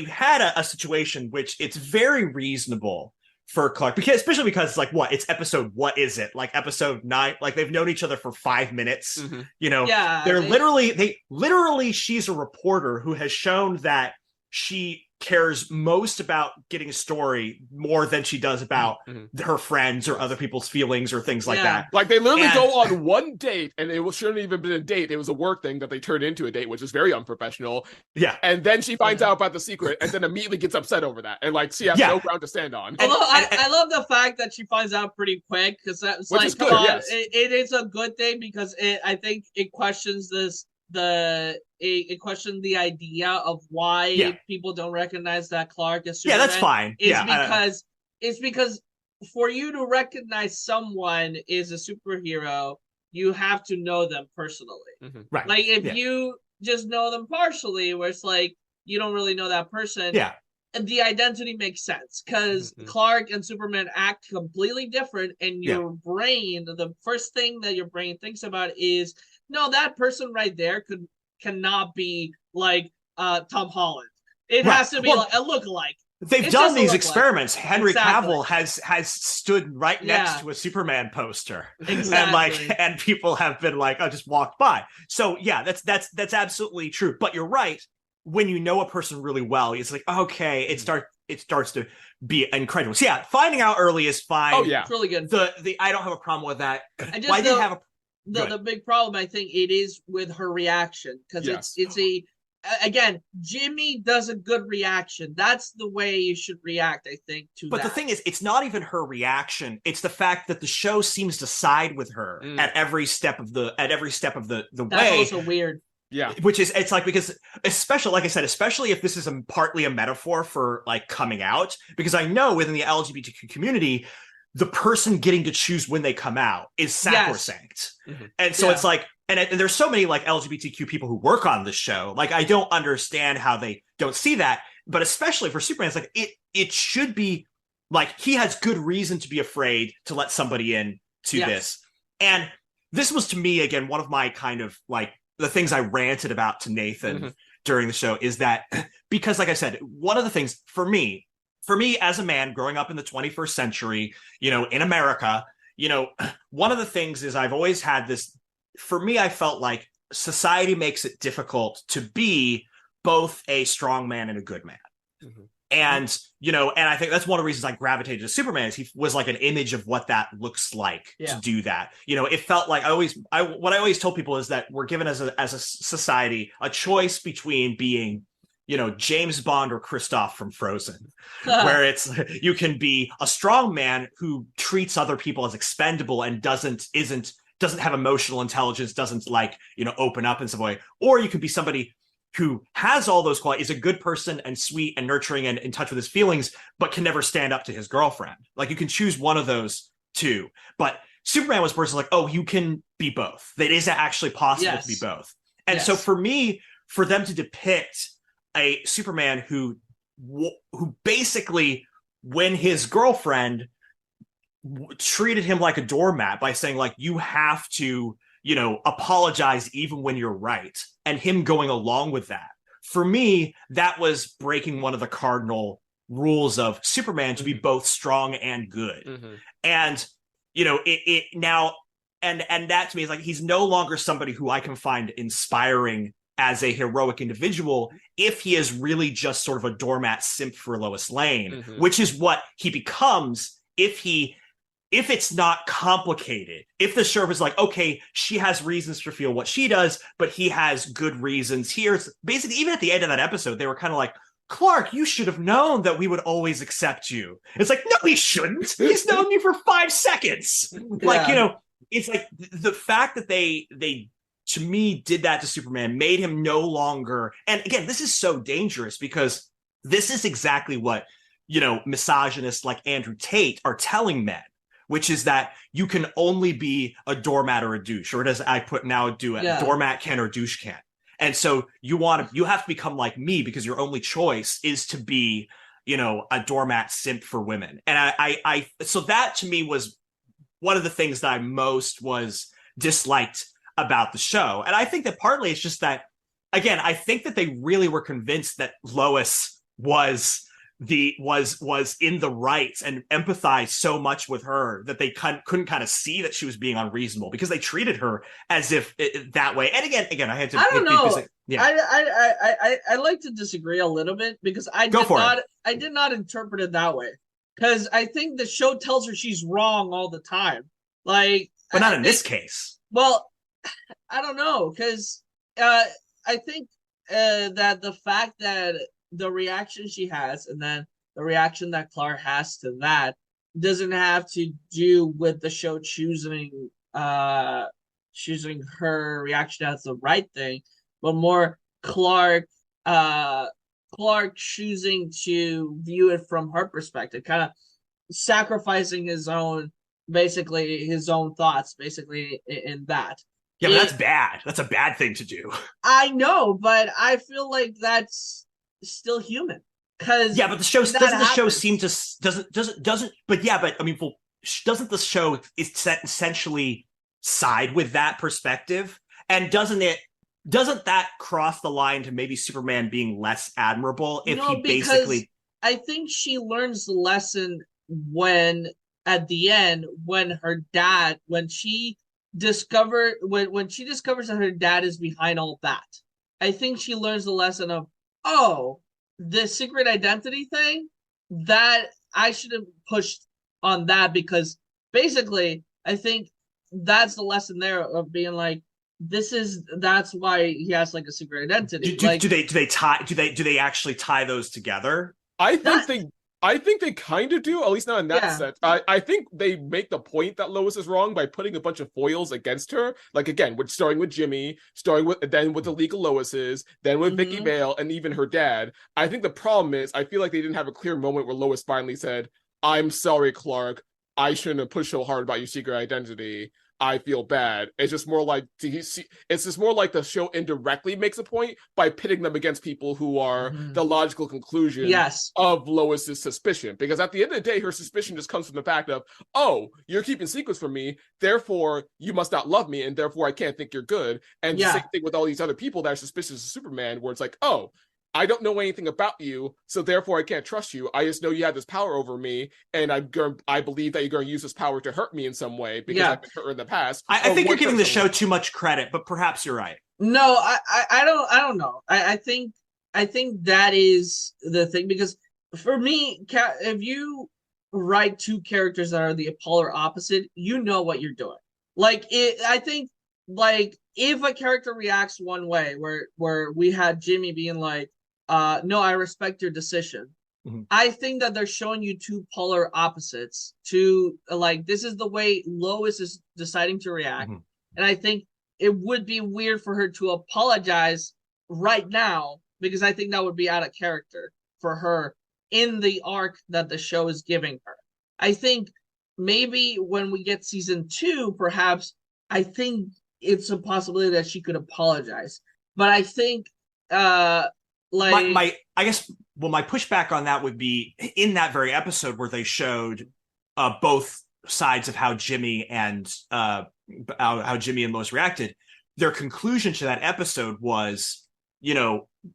had a situation which it's very reasonable for Clark, especially because like it's episode, what is it, like episode 9, like they've known each other for 5 minutes. They're literally she's a reporter who has shown that she cares most about getting a story more than she does about her friends or other people's feelings or things like that. Like they literally go on one date, and it shouldn't even been a date. It was a work thing that they turned into a date, which is very unprofessional. Yeah. And then she finds out about the secret and then immediately gets upset over that. And like she has no ground to stand on. Although I love the fact that she finds out pretty quick, because that's which like, is good, yes. It is a good thing because I think it questions it questioned the idea of why people don't recognize that Clark is Superman. Yeah, that's fine. It's because for you to recognize someone is a superhero, you have to know them personally. Right. Like if you just know them partially, where it's like you don't really know that person. Yeah. The identity makes sense because Clark and Superman act completely different, and your brain, the first thing that your brain thinks about is, no, that person right there cannot be like Tom Holland. It has to be like a lookalike. They've done these experiments. Henry Cavill has stood right next to a Superman poster, and people have been like, "Oh, just walked by." So that's absolutely true. But you're right. When you know a person really well, it's like, okay, it starts to be incredible. So finding out early is fine. Oh yeah, it's really good. I don't have a problem with that. The big problem, I think, it is with her reaction, because it's again, Jimmy does a good reaction. That's the way you should react, I think, to But the thing is, it's not even her reaction. It's the fact that the show seems to side with her at every step of the way. That's also weird. Yeah. Which is, it's like, because especially, like I said, especially if this is partly a metaphor for like coming out, because I know within the LGBTQ community, the person getting to choose when they come out is sacrosanct. Yes. Mm-hmm. And so it's like, and there's so many like LGBTQ people who work on this show. Like, I don't understand how they don't see that, but especially for Superman, it's like, it should be like, he has good reason to be afraid to let somebody in to this. And this was, to me, again, one of my kind of like the things I ranted about to Nathan during the show is that, because like I said, one of the things for me as a man growing up in the 21st century, you know, in America, you know, one of the things is I've always had this, for me, I felt like society makes it difficult to be both a strong man and a good man. Mm-hmm. And, you know, and I think that's one of the reasons I gravitated to Superman is he was like an image of what that looks like to do that. You know, it felt like what I always told people is that we're given as a society a choice between being, you know, James Bond or Kristoff from Frozen, where it's, you can be a strong man who treats other people as expendable and doesn't have emotional intelligence, doesn't like, you know, open up in some way, or you could be somebody who has all those qualities, is a good person and sweet and nurturing and in touch with his feelings, but can never stand up to his girlfriend. Like, you can choose one of those two. But Superman was a person like, oh, you can be both. That is actually possible to be both. And so for me, for them to depict a Superman who basically, when his girlfriend treated him like a doormat by saying like, you have to, you know, apologize even when you're right, and him going along with that, for me, that was breaking one of the cardinal rules of Superman to be both strong and good. And, you know, it now, and that to me is like, he's no longer somebody who I can find inspiring as a heroic individual if he is really just sort of a doormat simp for Lois Lane, which is what he becomes if it's not complicated. If the show is like, okay, she has reasons to feel what she does, but he has good reasons. Here's basically, even at the end of that episode, they were kind of like, Clark, you should have known that we would always accept you. It's like, no, he shouldn't. He's known you for 5 seconds. Like, you know, it's like the fact that they to me did that to Superman made him no longer. And again, this is so dangerous because this is exactly what, you know, misogynists like Andrew Tate are telling men, which is that you can only be a doormat or a douche, or as I put now, doormat can or douche can. And so you have to become like me because your only choice is to be, you know, a doormat simp for women. And so that to me was one of the things that I most was disliked about the show. And I think that partly it's just that, again, I think that they really were convinced that Lois was in the right and empathized so much with her that they couldn't kind of see that she was being unreasonable because they treated her as if that way. And again, I had to. I don't know. I like to disagree a little bit because I did not interpret it that way. Because I think the show tells her she's wrong all the time. Like, but not in this case. Well, I don't know, because I think that the fact that the reaction she has and then the reaction that Clark has to that doesn't have to do with the show choosing her reaction as the right thing, but more Clark choosing to view it from her perspective, kind of sacrificing his own thoughts in that. Yeah, but that's bad. That's a bad thing to do. I know, but I feel like that's still human. But the show doesn't the show essentially side with that perspective? And doesn't that cross the line to maybe Superman being less admirable I think she learns the lesson when at the end when she discovers that her dad is behind all that. I think she learns the lesson of, the secret identity thing, that I should have pushed on that, because basically I think that's the lesson there of being like, that's why he has like a secret identity. Do they actually tie those together? I think I think they kind of do, at least not in that sense. I think they make the point that Lois is wrong by putting a bunch of foils against her. Like, again, starting with Jimmy, then with the League of Loises, then with Vicky Vale, and even her dad. I think the problem is, I feel like they didn't have a clear moment where Lois finally said, "I'm sorry, Clark. I shouldn't have pushed so hard about your secret identity. I feel bad." It's just more like the show indirectly makes a point by pitting them against people who are the logical conclusion of Lois's suspicion. Because at the end of the day, her suspicion just comes from the fact of, oh, you're keeping secrets from me, therefore you must not love me, and therefore I can't think you're good. And the same thing with all these other people that are suspicious of Superman, where it's like, oh, I don't know anything about you, so therefore I can't trust you. I just know you have this power over me, and I believe that you're going to use this power to hurt me in some way because I've been hurt in the past. I think you're giving the show too much credit, but perhaps you're right. No, I don't know. I think that is the thing, because for me, if you write two characters that are the polar opposite, you know what you're doing. I think if a character reacts one way, where we had Jimmy being like, no, I respect your decision. I think that they're showing you two polar opposites to this is the way Lois is deciding to react. And I think it would be weird for her to apologize right now, because I think that would be out of character for her in the arc that the show is giving her. I think maybe when we get season 2, perhaps, I think it's a possibility that she could apologize. But I think my pushback on that would be in that very episode where they showed both sides of how Jimmy and Lois reacted. Their conclusion to that episode was,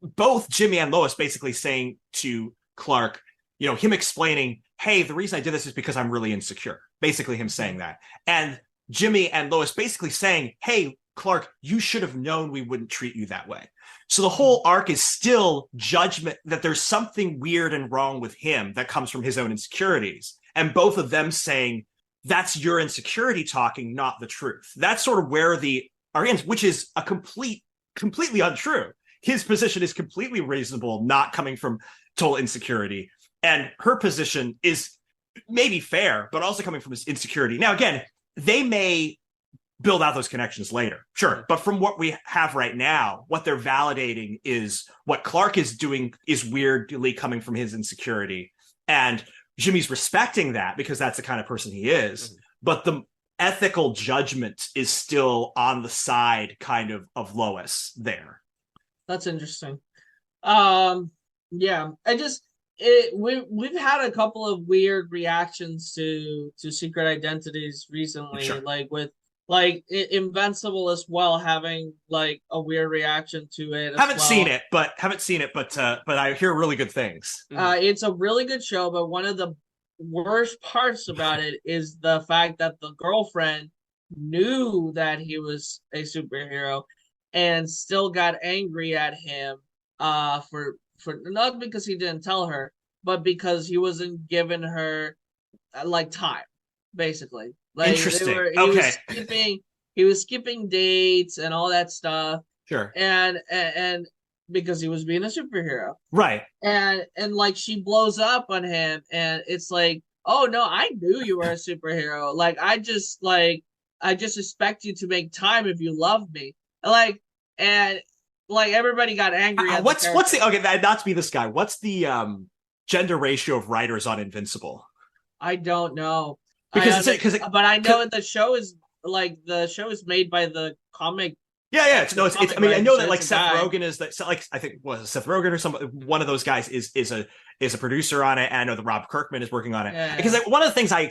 both Jimmy and Lois basically saying to Clark, him explaining, hey, the reason I did this is because I'm really insecure. Basically him saying that. And Jimmy and Lois basically saying, hey, Clark, you should have known we wouldn't treat you that way. So the whole arc is still judgment that there's something weird and wrong with him that comes from his own insecurities. And both of them saying, that's your insecurity talking, not the truth. That's sort of where the arc ends, which is completely untrue. His position is completely reasonable, not coming from total insecurity. And her position is maybe fair, but also coming from his insecurity. Now, again, they may build out those connections later. Sure. But from what we have right now, what they're validating is what Clark is doing is weirdly coming from his insecurity. And Jimmy's respecting that because that's the kind of person he is. But the ethical judgment is still on the side kind of Lois there. That's interesting. Yeah. We've had a couple of weird reactions to secret identities recently, sure. With Invincible as well, having a weird reaction to it. Haven't seen it, but I hear really good things. It's a really good show, but one of the worst parts about it is the fact that the girlfriend knew that he was a superhero and still got angry at him for not because he didn't tell her, but because he wasn't giving her time, basically. Interesting. He was skipping dates and all that stuff. Sure. And because he was being a superhero. Right. And she blows up on him, and it's like, oh no, I knew you were a superhero. I just expect you to make time if you love me. And everybody got angry at what's the okay, not to be this guy. What's the gender ratio of writers on Invincible? I don't know. But I know the show is made by the comic. Yeah. It's I mean, I know that Seth Rogen is that I think was Seth Rogen or somebody. One of those guys is a producer on it. And I know that Rob Kirkman is working on it. Yeah. Because one of the things I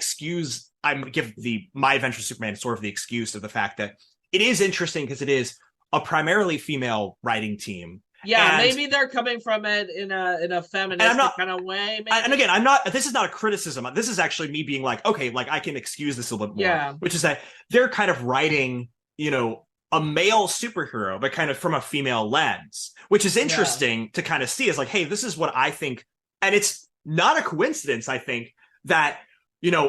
give My Adventure Superman sort of the excuse of the fact that it is interesting because it is a primarily female writing team. Yeah, maybe they're coming from it in a feminist kind of way. Maybe. And again, this is not a criticism. This is actually me being okay, I can excuse this a little bit more. Yeah. Which is that they're kind of writing, a male superhero, but kind of from a female lens, which is interesting to kind of see as hey, this is what I think. And it's not a coincidence, I think, that,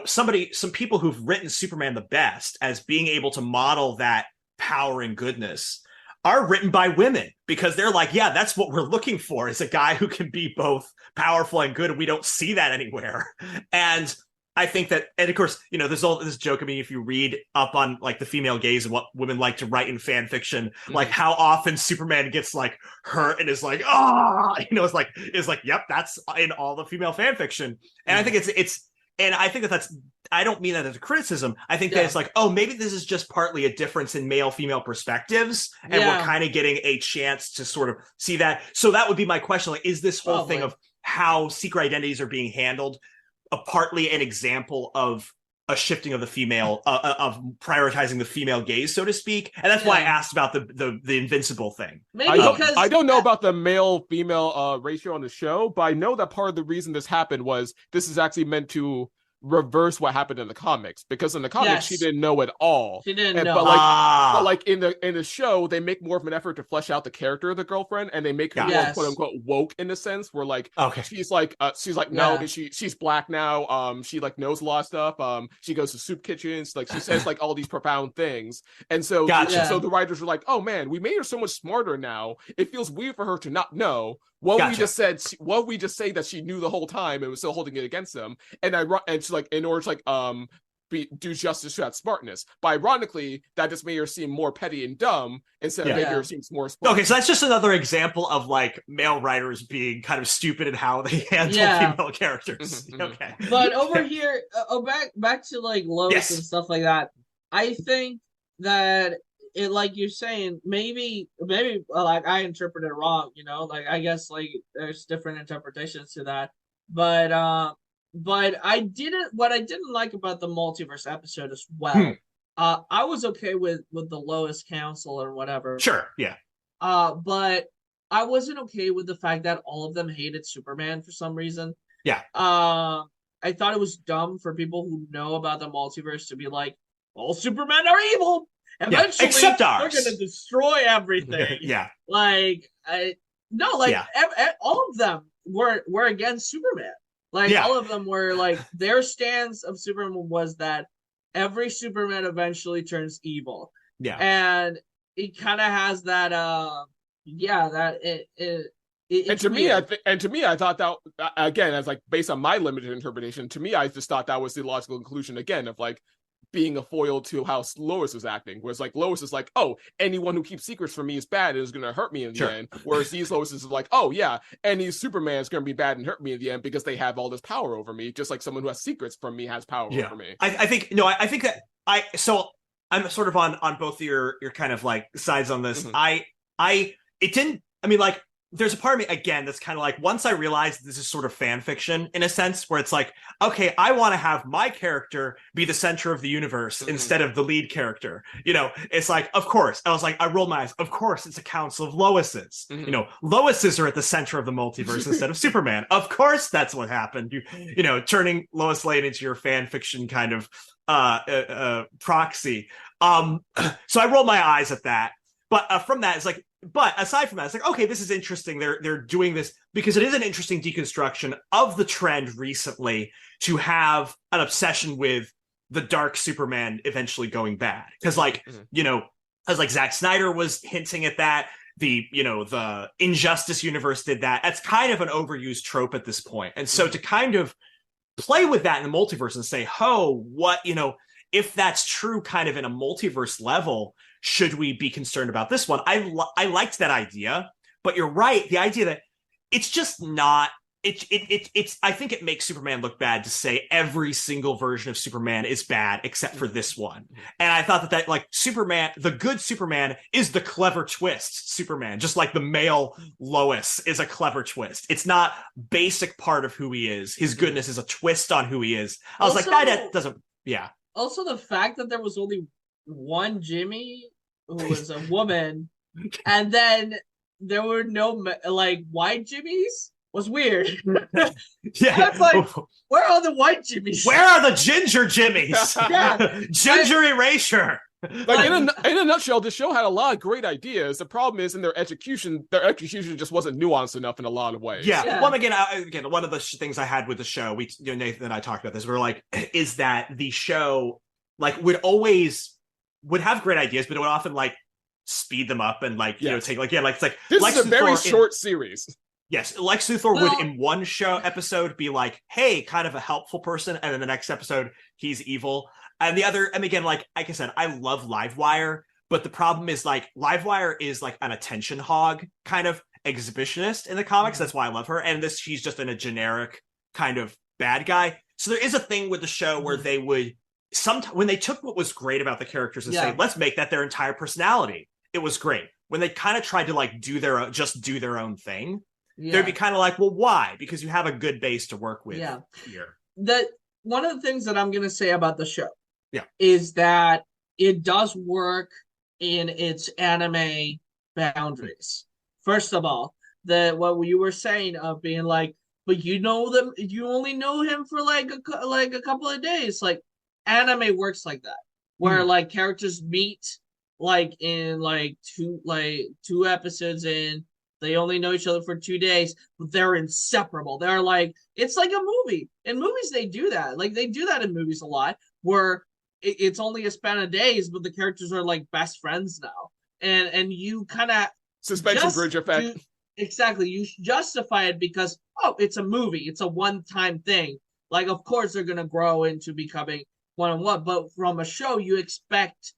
some people who've written Superman the best as being able to model that power and goodness are written by women because they're like, yeah, that's what we're looking for, is a guy who can be both powerful and good. And we don't see that anywhere. And I think that, and of course, there's all this joke. I mean, if you read up on like the female gaze and what women like to write in fan fiction, like how often Superman gets like hurt and is like, it's like, yep, that's in all the female fan fiction. And I think it's, and I think that's, I don't mean that as a criticism. I think that it's like, oh, maybe this is just partly a difference in male female perspectives. And we're kind of getting a chance to sort of see that. So that would be my question. Like, is this whole thing of how secret identities are being handled partly an example of a shifting of the female, of prioritizing the female gaze, so to speak? And that's why I asked about the Invincible thing. Maybe I don't know about the male-female ratio on the show, but I know that part of the reason this happened was this is actually meant to reverse what happened in the comics, because in the comics she didn't know at all. She didn't know. But like in the show, they make more of an effort to flesh out the character of the girlfriend, and they make her more quote unquote woke in the sense where like she's like no, she's black now. She like knows a lot of stuff. She goes to soup kitchens. Like she says like all these profound things, and so so the writers were like, oh man, we made her so much smarter now. It feels weird for her to not know. We just say that she knew the whole time and was still holding it against them, and she's like, in order to like do justice to that smartness. But ironically, that just made her seem more petty and dumb instead of making her seem more smart. Okay, so that's just another example of like male writers being kind of stupid in how they handle female characters. Okay, but over here, back to like Lois and stuff like that. I think that it, like you're saying, maybe like I interpreted it wrong, like I guess like there's different interpretations to that, but what I didn't like about the multiverse episode as well, I was okay with the Lois Council or whatever, sure, yeah, but I wasn't okay with the fact that all of them hated Superman for some reason. I thought it was dumb for people who know about the multiverse to be like, all Supermen are evil. Eventually, except ours. They're going to destroy everything. All of them were against Superman. All of them were like, their stance of Superman was that every Superman eventually turns evil. Yeah, and it kind of has that. To me, I thought that again, as like based on my limited interpretation, to me, I just thought that was the logical conclusion again of like being a foil to how Lois was acting, whereas like Lois is like, oh, anyone who keeps secrets from me is bad and is going to hurt me in the end, whereas these Lois is like, oh yeah, any Superman is going to be bad and hurt me in the end because they have all this power over me, just like someone who has secrets from me has power over me. I think that I'm sort of on both of your kind of like sides on this. There's a part of me, again, that's kind of like, once I realized this is sort of fan fiction in a sense, where it's like, okay, I want to have my character be the center of the universe instead of the lead character. It's like, of course. I was like, I rolled my eyes. Of course, it's a council of Loises. Loises are at the center of the multiverse instead of Superman. Of course, that's what happened. Turning Lois Lane into your fan fiction kind of proxy. So I rolled my eyes at that. But from that, it's like, but aside from that, it's like, okay, this is interesting. They're doing this because it is an interesting deconstruction of the trend recently to have an obsession with the dark Superman eventually going bad. Because as like Zack Snyder was hinting at that, the Injustice universe did that. That's kind of an overused trope at this point. And so to kind of play with that in the multiverse and say, if that's true kind of in a multiverse level, should we be concerned about this one? I liked that idea, but you're right. The idea that it's just not, it's I think it makes Superman look bad to say every single version of Superman is bad except for this one. And I thought that like Superman, the good Superman is the clever twist Superman, just like the male Lois is a clever twist. It's not basic part of who he is. His goodness is a twist on who he is. I was like, that doesn't, yeah. Also, the fact that there was only one Jimmy who was a woman, and then there were no like white Jimmys was weird. Yeah, it's like, where are the white Jimmys? Where are the ginger Jimmys? Ginger erasure. Like in a nutshell, this show had a lot of great ideas. The problem is in their execution just wasn't nuanced enough in a lot of ways. Yeah. Well, again, one of the things I had with the show, Nathan and I talked about this. We were like, is that the show like would have great ideas, but it would often like speed them up and like, Yes. take like, it's like This Lex is a very Luthor short series. Yes, Lex Luthor Well- would in one episode be like, hey, kind of a helpful person, and then the next episode he's evil. And the other, and again, like I said, I love Livewire, but the problem is like Livewire is like an attention hog kind of exhibitionist in the comics. That's why I love her. And she's just in a generic kind of bad guy. So there is a thing with the show where they would when they took what was great about the characters and say, let's make that their entire personality. It was great. When they kind of tried to like do their own thing, they'd be kind of like, well, why? Because you have a good base to work with here. One of the things that I'm going to say about the show is that it does work in its anime boundaries. First of all, what you were saying of being like, but you only know him for like a couple of days. Like anime works like that, where like characters meet like in like two episodes in. They only know each other for 2 days, but they're inseparable. They're like, it's like a movie. In movies, they do that. Like, they do that in movies a lot, where it's only a span of days, but the characters are like best friends now. And you kind of suspension bridge effect. Exactly. You justify it because, it's a movie. It's a one-time thing. Like, of course, they're going to grow into becoming one-on-one. But from a show, you expect,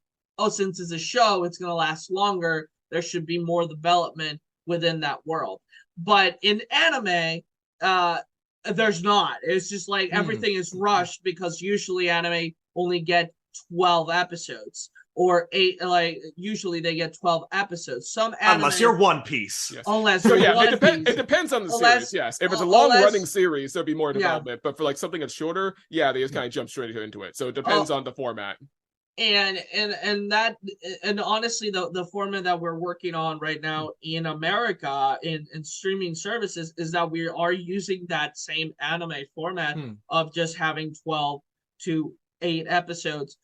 since it's a show, it's going to last longer. There should be more development within that world. But in anime, there's not. It's just like everything is rushed because usually anime only get 12 episodes or 8. Like usually they get 12 episodes. Some anime, unless you're One Piece. Yes. Unless So you're One it depends on the series. Yes, if it's a long running series, there'll be more development. But for like something that's shorter, they just kind of jump straight into it. So it depends on the format. And honestly, the format that we're working on right now in America in streaming services is that we are using that same anime format of just having 12 to 8 episodes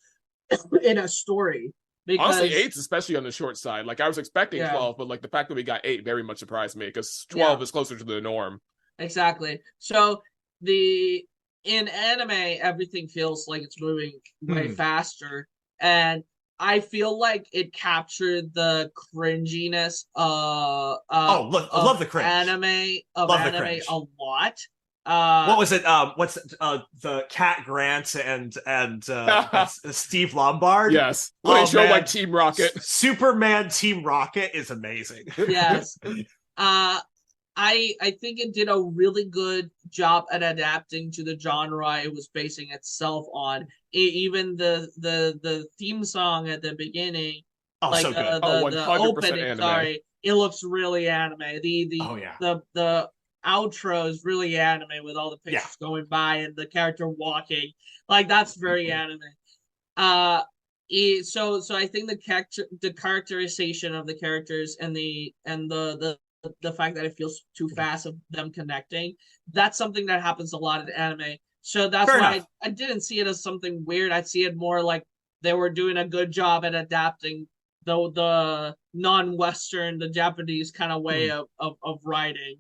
in a story. Because, honestly, 8's especially on the short side. Like I was expecting 12, but like the fact that we got 8 very much surprised me because 12 is closer to the norm. Exactly. So in anime, everything feels like it's moving way faster. And I feel like it captured the cringiness I love the cringe. Anime a lot. What was it? What's the Cat Grant and Steve Lombard? Yes, they show like Team Rocket. Superman Team Rocket is amazing. Yes. I think it did a really good job at adapting to the genre it was basing itself on. Even the theme song at the beginning, so good. The opening, anime. It looks really anime. The outro is really anime with all the pictures going by and the character walking. Like that's very anime. So I think the characterization of the characters and the fact that it feels too fast of them connecting, that's something that happens a lot in anime. So that's why I didn't see it as something weird. I see it more like they were doing a good job at adapting the non-Western, the Japanese kind of way of writing.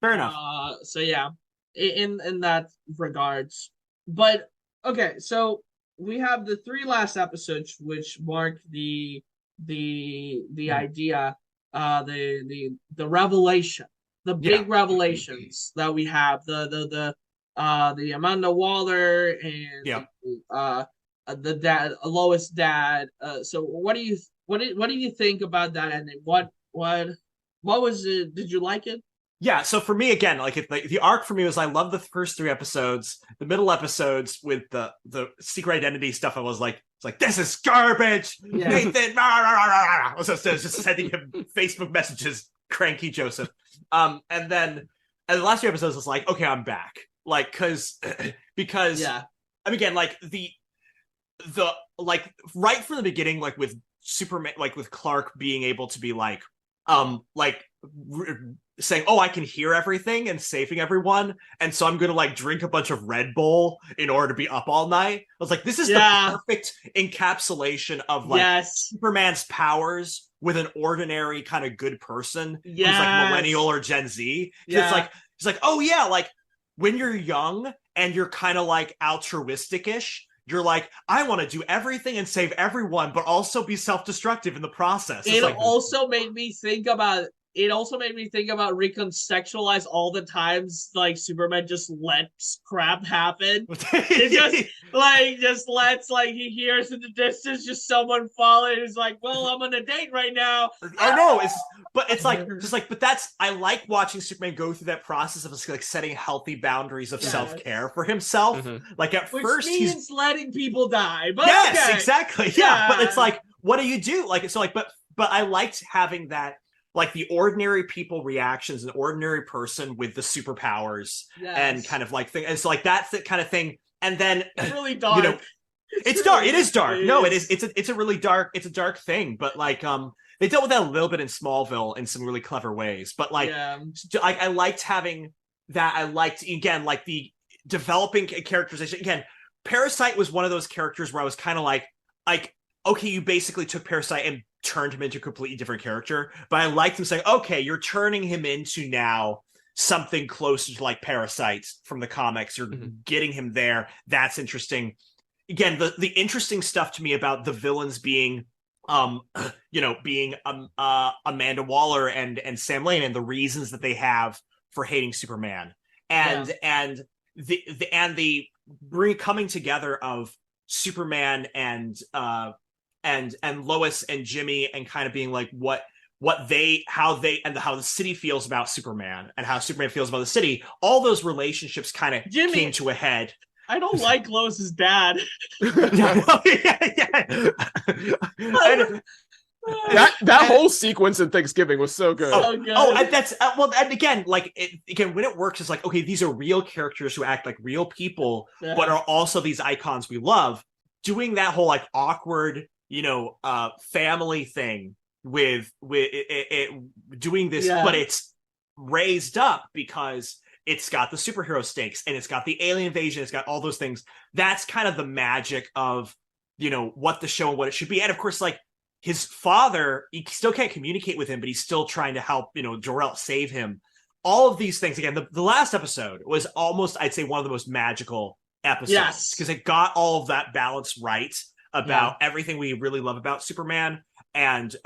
Fair enough. So yeah, in that regards. But okay, so we have the 3 last episodes, which mark the idea, the revelation, the big revelations that we have, the Amanda Waller and the dad, Lois' dad. So what do you think about that ending? What was it? Did you like it? Yeah, so for me, again, like the arc for me was I love the first 3 episodes. The middle episodes with the secret identity stuff, I was like, this is garbage. Yeah. Nathan, I was just sending him Facebook messages, cranky Joseph. And the last 2 episodes was like, okay, I'm back. Like, because I mean, again, like the right from the beginning, like with Superman, like with Clark being able to be like saying, I can hear everything and saving everyone, and so I'm gonna like drink a bunch of Red Bull in order to be up all night. I was like, this is the perfect encapsulation of like Superman's powers with an ordinary kind of good person who's like millennial or Gen Z. It's like, like when you're young and you're kind of like altruistic-ish, you're like, I want to do everything and save everyone, but also be self-destructive in the process. It also made me think about recontextualize all the times like Superman just lets crap happen. It just lets like he hears in the distance just someone falling. He's like, well, I'm on a date right now. I know but that's I like watching Superman go through that process of like setting healthy boundaries of self-care for himself. Like at first he's letting people die. But exactly. Yeah. But it's like, what do you do? Like so like but I liked having that. Like the ordinary people reactions, an ordinary person with the superpowers and kind of like thing. It's like that's the kind of thing. And then it's really dark. It's dark. It is dark. No, it is. It's a really dark. It's a dark thing. But like they dealt with that a little bit in Smallville in some really clever ways. But like I liked having that. I liked again like the developing characterization. Again, Parasite was one of those characters where I was kind of like okay, you basically took Parasite and turned him into a completely different character, but I liked him saying, okay, you're turning him into now something closer to like Parasite from the comics. You're getting him there. That's interesting. Again, the interesting stuff to me about the villains being being Amanda Waller and Sam Lane and the reasons that they have for hating Superman and the coming together of Superman and Lois and Jimmy and kind of being like how the city feels about Superman and how Superman feels about the city. All those relationships kind of came to a head. I don't like Lois's dad. That whole sequence in Thanksgiving was so good. And that's and again, like when it works, it's like, okay, these are real characters who act like real people, but are also these icons we love. Doing that whole like awkward, family thing with it doing this, but it's raised up because it's got the superhero stakes and it's got the alien invasion. It's got all those things. That's kind of the magic of, what the show and what it should be. And of course, like his father, he still can't communicate with him, but he's still trying to help, Jor-El save him. All of these things. Again, the last episode was almost, I'd say, one of the most magical episodes because it got all of that balance right about everything we really love about Superman and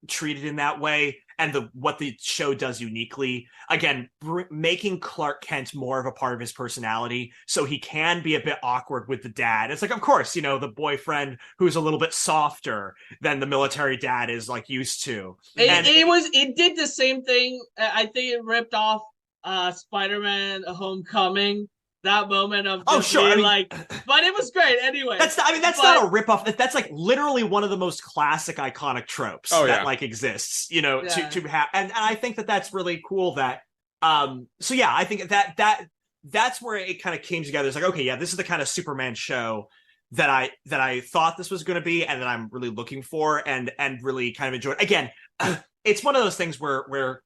treated in that way, and what the show does uniquely. Again, making Clark Kent more of a part of his personality, so he can be a bit awkward with the dad. It's like, of course, the boyfriend who's a little bit softer than the military dad is like used to. It did the same thing. I think it ripped off Spider-Man: Homecoming. That moment of but it was great anyway. That's not a ripoff. That's like literally one of the most classic iconic tropes that like exists, to have. And I think that's really cool that, I think that's where it kind of came together. It's like, okay, this is the kind of Superman show that I thought this was going to be and that I'm really looking for and really kind of enjoyed. Again, it's one of those things where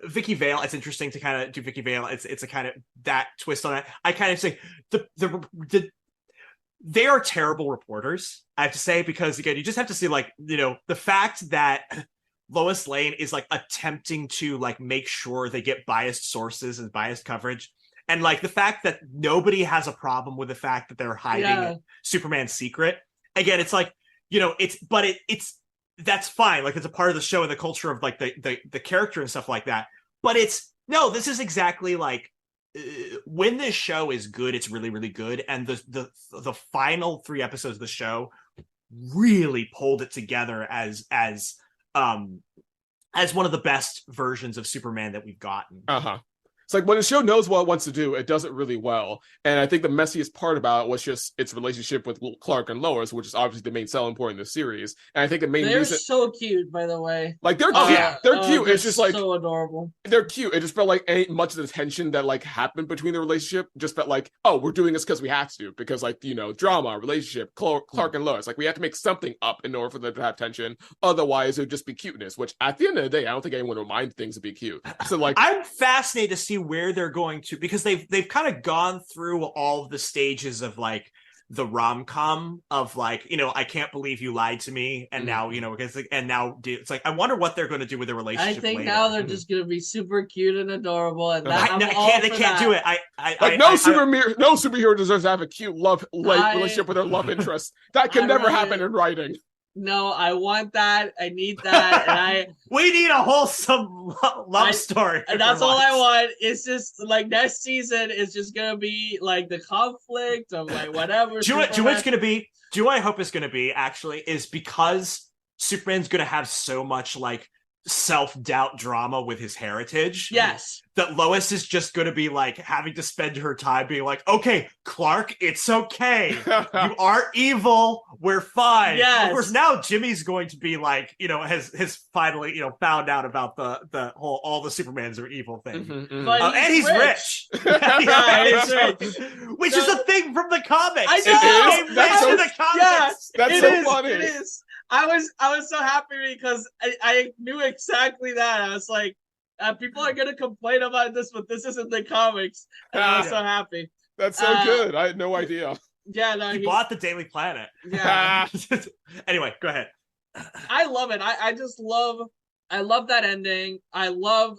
Vicky Vale, it's interesting to kind of do Vicky Vale. It's a kind of that twist on it. I kind of say they are terrible reporters, I have to say, because again, you just have to see like, the fact that Lois Lane is like attempting to like make sure they get biased sources and biased coverage. And like the fact that nobody has a problem with the fact that they're hiding Superman's secret. Again, it's like, it's that's fine. Like it's a part of the show and the culture of like the character and stuff like that. But this is exactly like when this show is good, it's really, really good. And the final 3 episodes of the show really pulled it together as one of the best versions of Superman that we've gotten. It's like when a show knows what it wants to do, it does it really well. And I think the messiest part about it was just its relationship with Clark and Lois, which is obviously the main selling point in the series. And I think the main they're reason... so cute, by the way. Like, they're cute. They're cute. It's just like... so adorable. They're cute. It just felt like ain't much of the tension that, like, happened between the relationship. Just felt like, oh, we're doing this because we have to. Because, like, drama, relationship, Clark and Lois. Like, we have to make something up in order for them to have tension. Otherwise, it would just be cuteness. Which, at the end of the day, I don't think anyone would mind things to be cute. So, like... I'm fascinated to see where they're going to, because they've kind of gone through all of the stages of like the rom-com of like, I can't believe you lied to me, and now it's like I wonder what they're going to do with the relationship. I think later. now they're just going to be super cute and adorable, and they can't do it. No superhero deserves to have a cute love relationship with their love interest. That can never happen in writing. No, I want that. I need that, and we need a wholesome love story. And that's all I want. It's just like next season is just gonna be like the conflict of like whatever. Do I hope it's gonna be actually is because Superman's gonna have so much like self-doubt drama with his heritage. Yes. That Lois is just going to be like having to spend her time being like, okay, Clark, it's okay. You aren't evil. We're fine. Yes. Of course, now Jimmy's going to be like, has finally, found out about the whole, all the Supermans are evil thing. And he's rich. He's rich. Which is a thing from the comics. I know. That's so, the comics. Yes, that's so funny. It is. I was so happy because I knew exactly that. I was like, people are gonna complain about this, but this isn't the comics, and I was so happy. That's so good. I had no idea. Yeah, no, he bought the Daily Planet. Yeah. Anyway, go ahead. I love it. I just love. I love that ending. I love.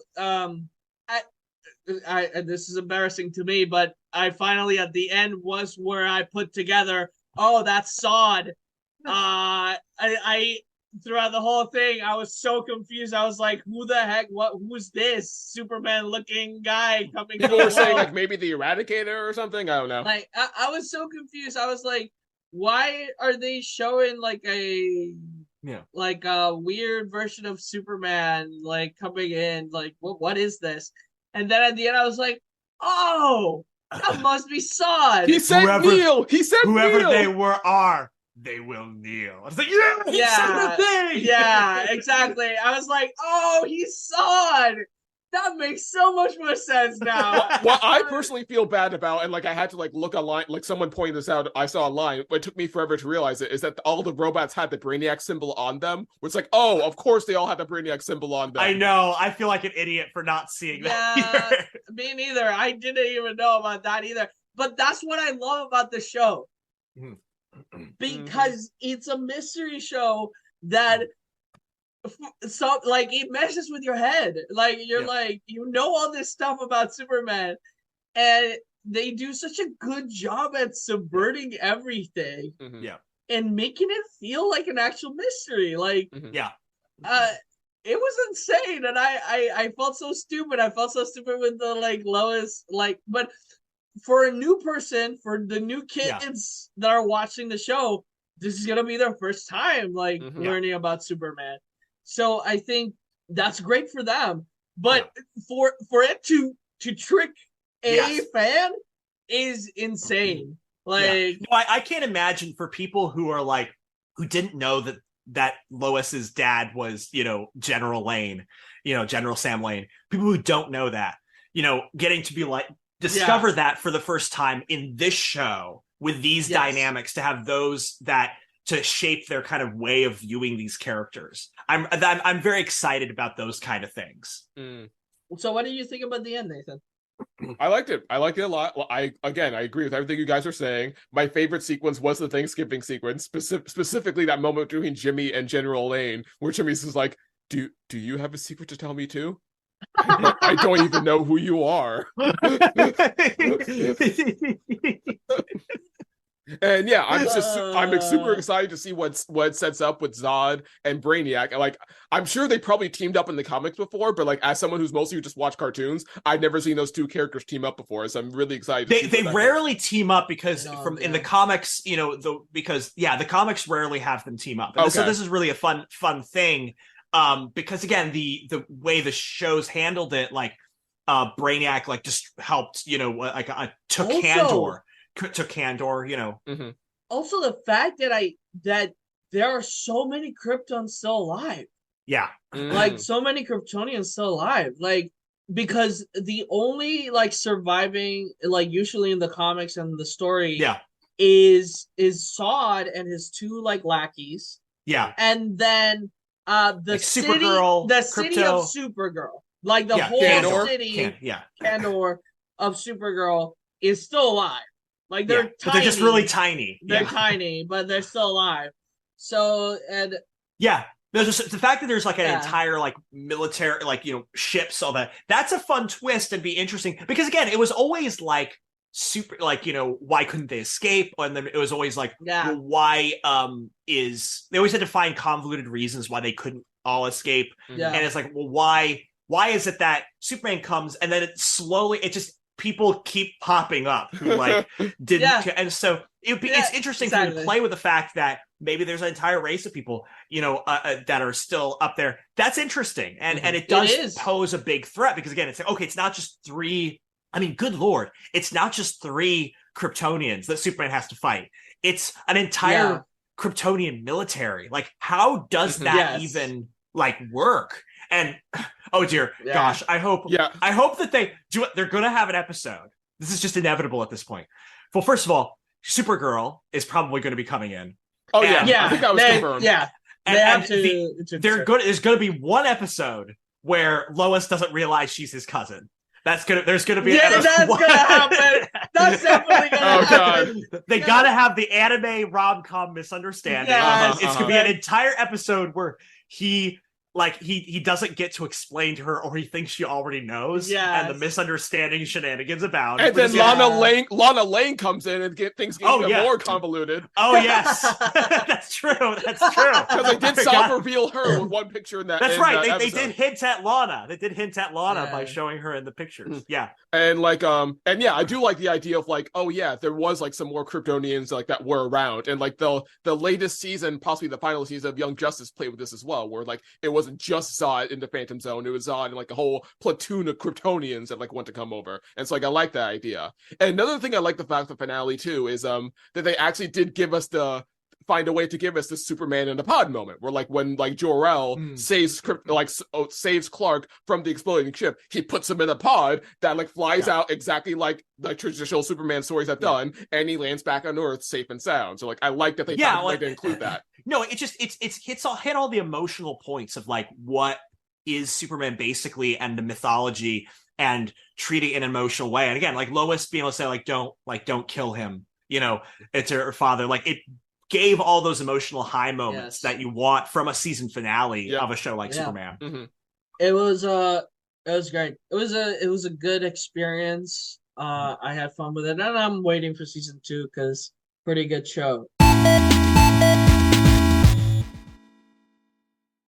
This is embarrassing to me, but I finally at the end was where I put together. Oh, that's Sod. I throughout the whole thing I was so confused. I was like, who the heck, who's this Superman looking guy coming? People were saying like maybe the Eradicator or something. I don't know. Like I was so confused. I was like, why are they showing like a weird version of Superman like coming in? Like what is this? And then at the end I was like, oh, that must be Sod. He said kneel. He said whoever kneel. they are. They will kneel. I was like, yeah, exactly. I was like, oh, he's Sod. That makes so much more sense now. What I personally feel bad about, and like I had to like look online, like someone pointed this out, I saw online, but it took me forever to realize it, is that all the robots had the Brainiac symbol on them. It's like, oh, of course they all had the Brainiac symbol on them. I know. I feel like an idiot for not seeing that. Yeah, me neither. I didn't even know about that either. But that's what I love about the show. Because it's a mystery show that it messes with your head. Like you're like, all this stuff about Superman, and they do such a good job at subverting everything and making it feel like an actual mystery. Like it was insane, and I felt so stupid. I felt so stupid with the like Lois, but for a new person, for the new kids that are watching the show, this is gonna be their first time learning about Superman. So I think that's great for them. But for it to trick a fan is insane. Like I can't imagine for people who are like who didn't know that Lois's dad was, General Lane, General Sam Lane. People who don't know that, getting to be like discover that for the first time in this show with these dynamics, to have those that to shape their kind of way of viewing these characters. I'm very excited about those kind of things. So what do you think about the end, Nathan? I liked it. I liked it a lot. Well, I agree with everything you guys are saying. My favorite sequence was the Thanksgiving sequence, specifically that moment between Jimmy and General Lane, where Jimmy's is like, do you have a secret to tell me too? I don't even know who you are. And I'm super excited to see what sets up with Zod and Brainiac. Like, I'm sure they probably teamed up in the comics before, but like as someone who's mostly just watched cartoons, I've never seen those two characters team up before. So I'm really excited. They rarely team up because in the comics, the comics rarely have them team up. And so this is really a fun thing. Because again, the way the shows handled it, like Brainiac like just helped, took Kandor. Also the fact that there are so many Kryptons still alive. Like so many Kryptonians still alive. Like because the only like surviving, like usually in the comics and the story is Sod and his two like lackeys. And then the city of Supergirl. Like the whole city Kandor of Supergirl is still alive. Like they're tiny. But they're just really tiny. They're tiny, but they're still alive. So and yeah. There's just the fact that there's like an entire like military, like, you know, ships, all that. That's a fun twist and be interesting because again, it was always like super, like, you know, why couldn't they escape? And then it was always like, well, why they always had to find convoluted reasons why they couldn't all escape. Yeah. And it's like, well, why is it that Superman comes and then it just people keep popping up who like didn't and so it's interesting for you to play with the fact that maybe there's an entire race of people, you know, that are still up there. That's interesting. And it does pose a big threat because again, it's like, okay, it's not just three. I mean, good Lord, it's not just three Kryptonians that Superman has to fight. It's an entire Kryptonian military. Like, how does that even like work? And oh dear, gosh, I hope that they're going to have an episode. This is just inevitable at this point. Well, first of all, Supergirl is probably going to be coming in. Oh I think that was confirmed. Yeah, there's going to be one episode where Lois doesn't realize she's his cousin. There's gonna be that's gonna happen. That's definitely gonna happen. They gotta have the anime rom-com misunderstanding. It's gonna be an entire episode where he doesn't get to explain to her, or he thinks she already knows, and the misunderstanding shenanigans abound. And then Lana Lane comes in and things get even more convoluted. Oh yes, that's true. Because they did self-reveal her with one picture in that. That's right. They did hint at Lana. They did hint at Lana by showing her in the pictures. Yeah. And like I do like the idea of like, oh yeah, there was like some more Kryptonians like that were around, and like the latest season, possibly the final season of Young Justice, played with this as well, where like it wasn't just Zod in the Phantom Zone, it was Zod and like a whole platoon of Kryptonians that like want to come over, and so like I like that idea. And another thing I like the fact the finale too is that they actually did find a way to give us the Superman in the pod moment, where like when like Jor-El saves Clark from the exploding ship, he puts him in a pod that like flies out exactly like traditional Superman stories have done, and he lands back on Earth safe and sound. So like I like that they found a way to include that. No, it's hit all the emotional points of like what is Superman basically, and the mythology, and treating it in an emotional way. And again, like Lois being able to say like don't kill him, you know, it's her father. Like it gave all those emotional high moments that you want from a season finale of a show like Superman. Mm-hmm. It was great. It was a good experience. I had fun with it, and I'm waiting for season 2 because pretty good show.